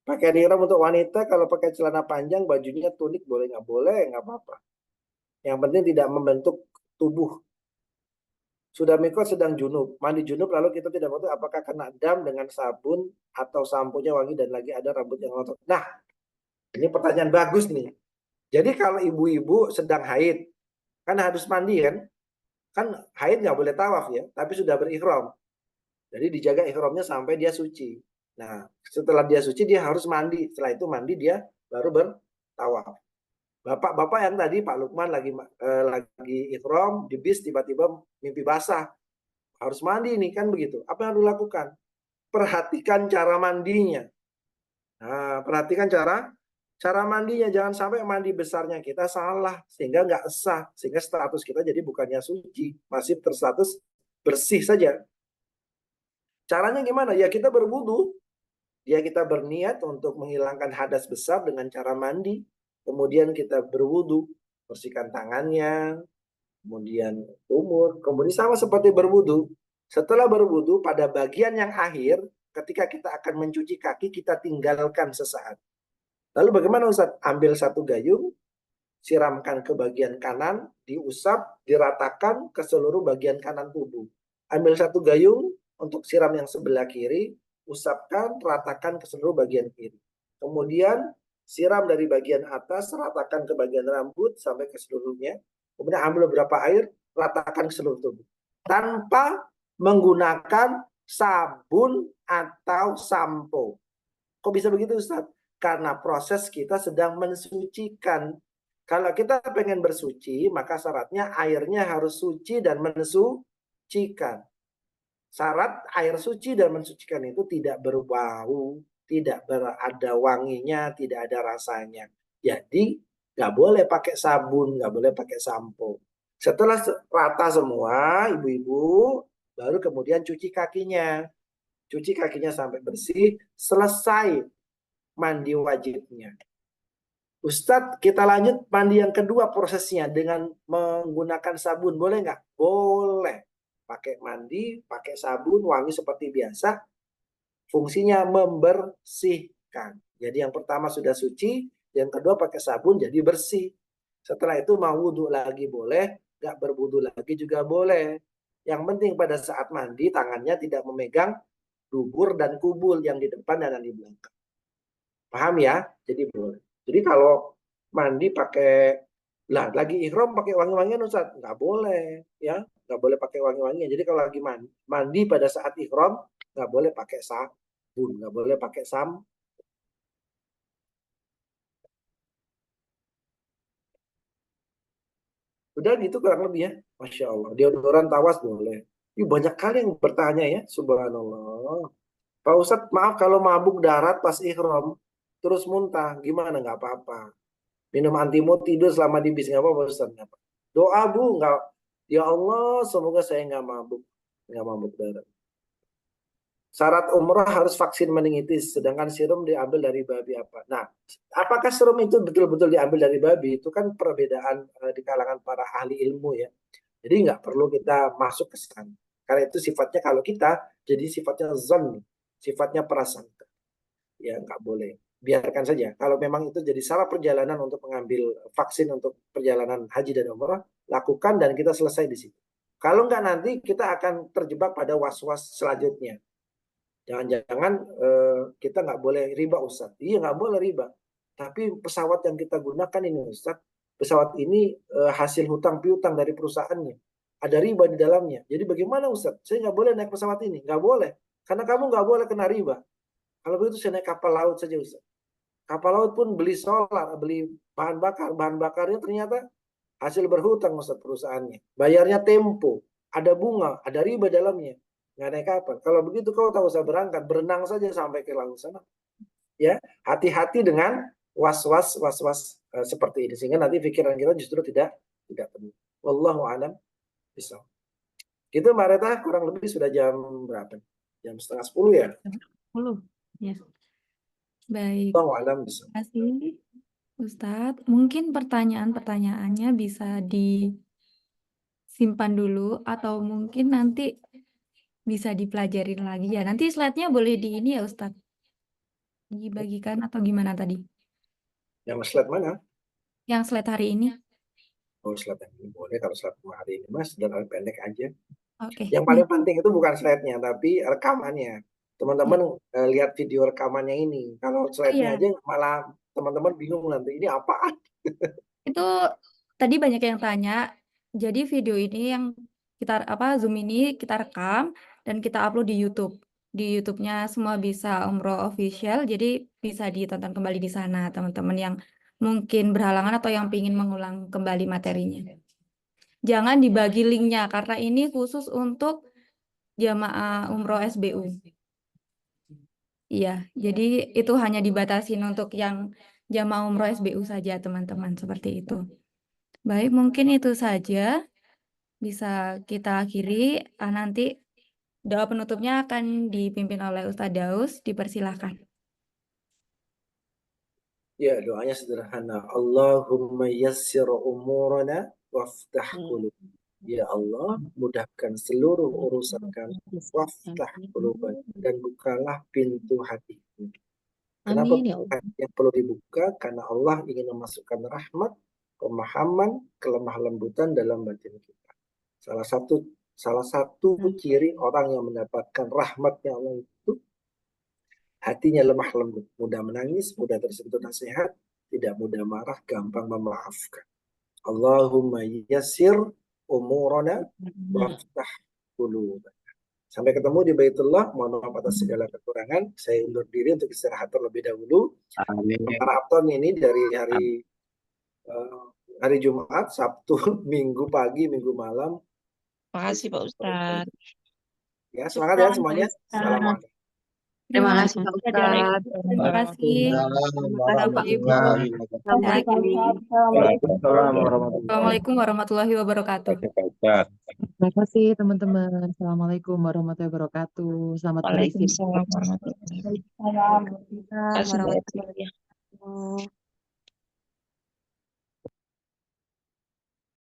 Pakai ihram untuk wanita, kalau pakai celana panjang, bajunya tunik, boleh nggak? Boleh, nggak apa-apa. Yang penting tidak membentuk tubuh. Sudah mikot sedang junub, mandi junub lalu kita tidak tahu apakah kena dam dengan sabun atau samponya wangi dan lagi ada rambut yang rontok. Nah, ini pertanyaan bagus nih. Jadi kalau ibu-ibu sedang haid, kan harus mandi kan? Kan haid nggak boleh tawaf ya, tapi sudah berihram. Jadi dijaga ihramnya sampai dia suci. Nah, setelah dia suci dia harus mandi. Setelah itu mandi dia baru bertawaf. Bapak-bapak yang tadi Pak Lukman lagi ihram di bis tiba-tiba mimpi basah. Harus mandi nih kan begitu. Apa yang harus dilakukan? Perhatikan cara mandinya. Nah, perhatikan cara mandinya. Jangan sampai mandi besarnya kita salah sehingga nggak sah, sehingga status kita jadi bukannya suci, masih berstatus bersih saja. Caranya gimana? Ya kita berwudu. Ya kita berniat untuk menghilangkan hadas besar dengan cara mandi. Kemudian kita berwudu, bersihkan tangannya, kemudian umur, kemudian sama seperti berwudu. Setelah berwudu, pada bagian yang akhir, ketika kita akan mencuci kaki, kita tinggalkan sesaat. Lalu bagaimana Ustaz? Ambil satu gayung, siramkan ke bagian kanan, diusap, diratakan ke seluruh bagian kanan tubuh. Ambil satu gayung untuk siram yang sebelah kiri, usapkan, ratakan ke seluruh bagian kiri. Kemudian siram dari bagian atas, ratakan ke bagian rambut sampai ke seluruhnya. Kemudian ambil beberapa air, ratakan ke seluruh tubuh. Tanpa menggunakan sabun atau sampo. Kok bisa begitu Ustaz? Karena proses kita sedang mensucikan. Kalau kita pengen bersuci, maka syaratnya airnya harus suci dan mensucikan. Syarat air suci dan mensucikan itu tidak berbau, tidak ada wanginya, tidak ada rasanya. Jadi nggak boleh pakai sabun, nggak boleh pakai sampo. Setelah rata semua, ibu-ibu baru kemudian cuci kakinya. Cuci kakinya sampai bersih, selesai mandi wajibnya. Ustadz, kita lanjut mandi yang kedua prosesnya dengan menggunakan sabun. Boleh nggak? Boleh. Pakai mandi, pakai sabun, wangi seperti biasa. Fungsinya membersihkan. Jadi yang pertama sudah suci, yang kedua pakai sabun jadi bersih. Setelah itu mau wudhu lagi boleh, nggak berwudhu lagi juga boleh. Yang penting pada saat mandi tangannya tidak memegang dubur dan kubul yang di depan dan yang di belakang. Paham ya? Jadi boleh. Jadi kalau mandi pakai lagi ihram pakai wangi-wangian Ustaz, nggak boleh ya, nggak boleh pakai wangi-wangian. Jadi kalau lagi mandi pada saat ihram nggak boleh pakai sabun, nggak boleh pakai sampo. Udah gitu kurang lebih ya, Masya Allah. Deodoran tawas boleh. Ini banyak kali yang bertanya ya, subhanallah. Pak Ustadz, maaf kalau mabuk darat pas ihram terus muntah, gimana? Nggak apa-apa. Minum antimut, tidur selama di bis, nggak apa-apa Ustaz. Doa Bu, nggak. Ya Allah, semoga saya nggak mabuk darat. Syarat umrah harus vaksin meningitis, sedangkan serum diambil dari babi apa? Nah, apakah serum itu betul-betul diambil dari babi? Itu kan perbedaan di kalangan para ahli ilmu ya. Jadi nggak perlu kita masuk ke sana. Karena itu sifatnya kalau kita jadi sifatnya zon, sifatnya prasangka. Ya nggak boleh. Biarkan saja. Kalau memang itu jadi salah perjalanan untuk mengambil vaksin untuk perjalanan haji dan umrah, lakukan dan kita selesai di situ. Kalau nggak nanti kita akan terjebak pada was-was selanjutnya. Jangan-jangan kita nggak boleh riba Ustaz. Iya nggak boleh riba. Tapi pesawat yang kita gunakan ini Ustaz, pesawat ini hasil hutang piutang dari perusahaannya. Ada riba di dalamnya. Jadi bagaimana Ustaz? Saya nggak boleh naik pesawat ini. Nggak boleh. Karena kamu nggak boleh kena riba. Kalau begitu saya naik kapal laut saja Ustaz. Kapal laut pun beli solar, beli bahan bakar. Bahan bakarnya ternyata hasil berhutang Ustaz perusahaannya. Bayarnya tempo. Ada bunga, ada riba dalamnya. Nggak naik kapal. Kalau begitu kau tak usah berangkat, berenang saja sampai ke laut sana. Ya, hati-hati dengan was-was seperti ini sehingga nanti pikiran kita justru tidak penuh. Wallahu a'lam bishawab. Gitu Mbak Reta, kurang lebih sudah jam berapa? Jam 9:30 ya? 10. Ya. Baik. Wallahu a'lam bishawab. Terima kasih Ustadz. Mungkin pertanyaan-pertanyaannya bisa disimpan dulu atau mungkin nanti bisa dipelajarin lagi ya. Nanti slide-nya boleh di ini ya Ustadz. Dibagikan atau gimana tadi? Yang slide mana? Yang slide hari ini. Oh, slide yang ini boleh. Kalau slide hari ini Mas, dan pendek aja. Oke. Yang paling penting itu bukan slide-nya, tapi rekamannya. Teman-teman lihat video rekamannya ini. Kalau slide-nya aja malah teman-teman bingung nanti ini apaan. Itu tadi banyak yang tanya. Jadi video ini yang kita Zoom ini kita rekam dan kita upload di YouTube. Di YouTube-nya semua bisa Umroh Official. Jadi bisa ditonton kembali di sana teman-teman yang mungkin berhalangan atau yang ingin mengulang kembali materinya. Jangan dibagi linknya karena ini khusus untuk jamaah Umroh SBU. Iya, jadi itu hanya dibatasin untuk yang jamaah Umroh SBU saja teman-teman, seperti itu. Baik, mungkin itu saja bisa kita akhiri. Nanti doa penutupnya akan dipimpin oleh Ustadz Daus, dipersilahkan. Ya, doanya sederhana. Allahumma yassir umurana waftah qulubana. Ya Allah, mudahkan seluruh urusan kami. Waftah qulubana, dan bukalah pintu hati. Kenapa yang perlu dibuka? Karena Allah ingin memasukkan rahmat, pemahaman, kelemah lembutan dalam batin kita. Salah satu ciri orang yang mendapatkan rahmatnya Allah itu hatinya lemah lembut, mudah menangis, mudah tersentuh nasihat, tidak mudah marah, gampang memaafkan. Allahumma yassir umurana waftah qulubana. Sampai ketemu di Baitullah. Mohon maaf atas segala kekurangan. Saya undur diri untuk istirahat terlebih dahulu. Maraton ini dari hari Jumat, Sabtu, Minggu pagi, Minggu malam. Makasih Pak Ustadz. Ya, semangat ya semuanya. Assalamualaikum. Terima kasih Pak Ustadz. Terima kasih. Bapak Ibu. Assalamualaikum warahmatullahi wabarakatuh. Terima kasih teman-teman. Assalamualaikum warahmatullahi wabarakatuh. Selamat beristirahat. Waalaikumsalam warahmatullahi wabarakatuh. Waalaikumsalam warahmatullahi wabarakatuh.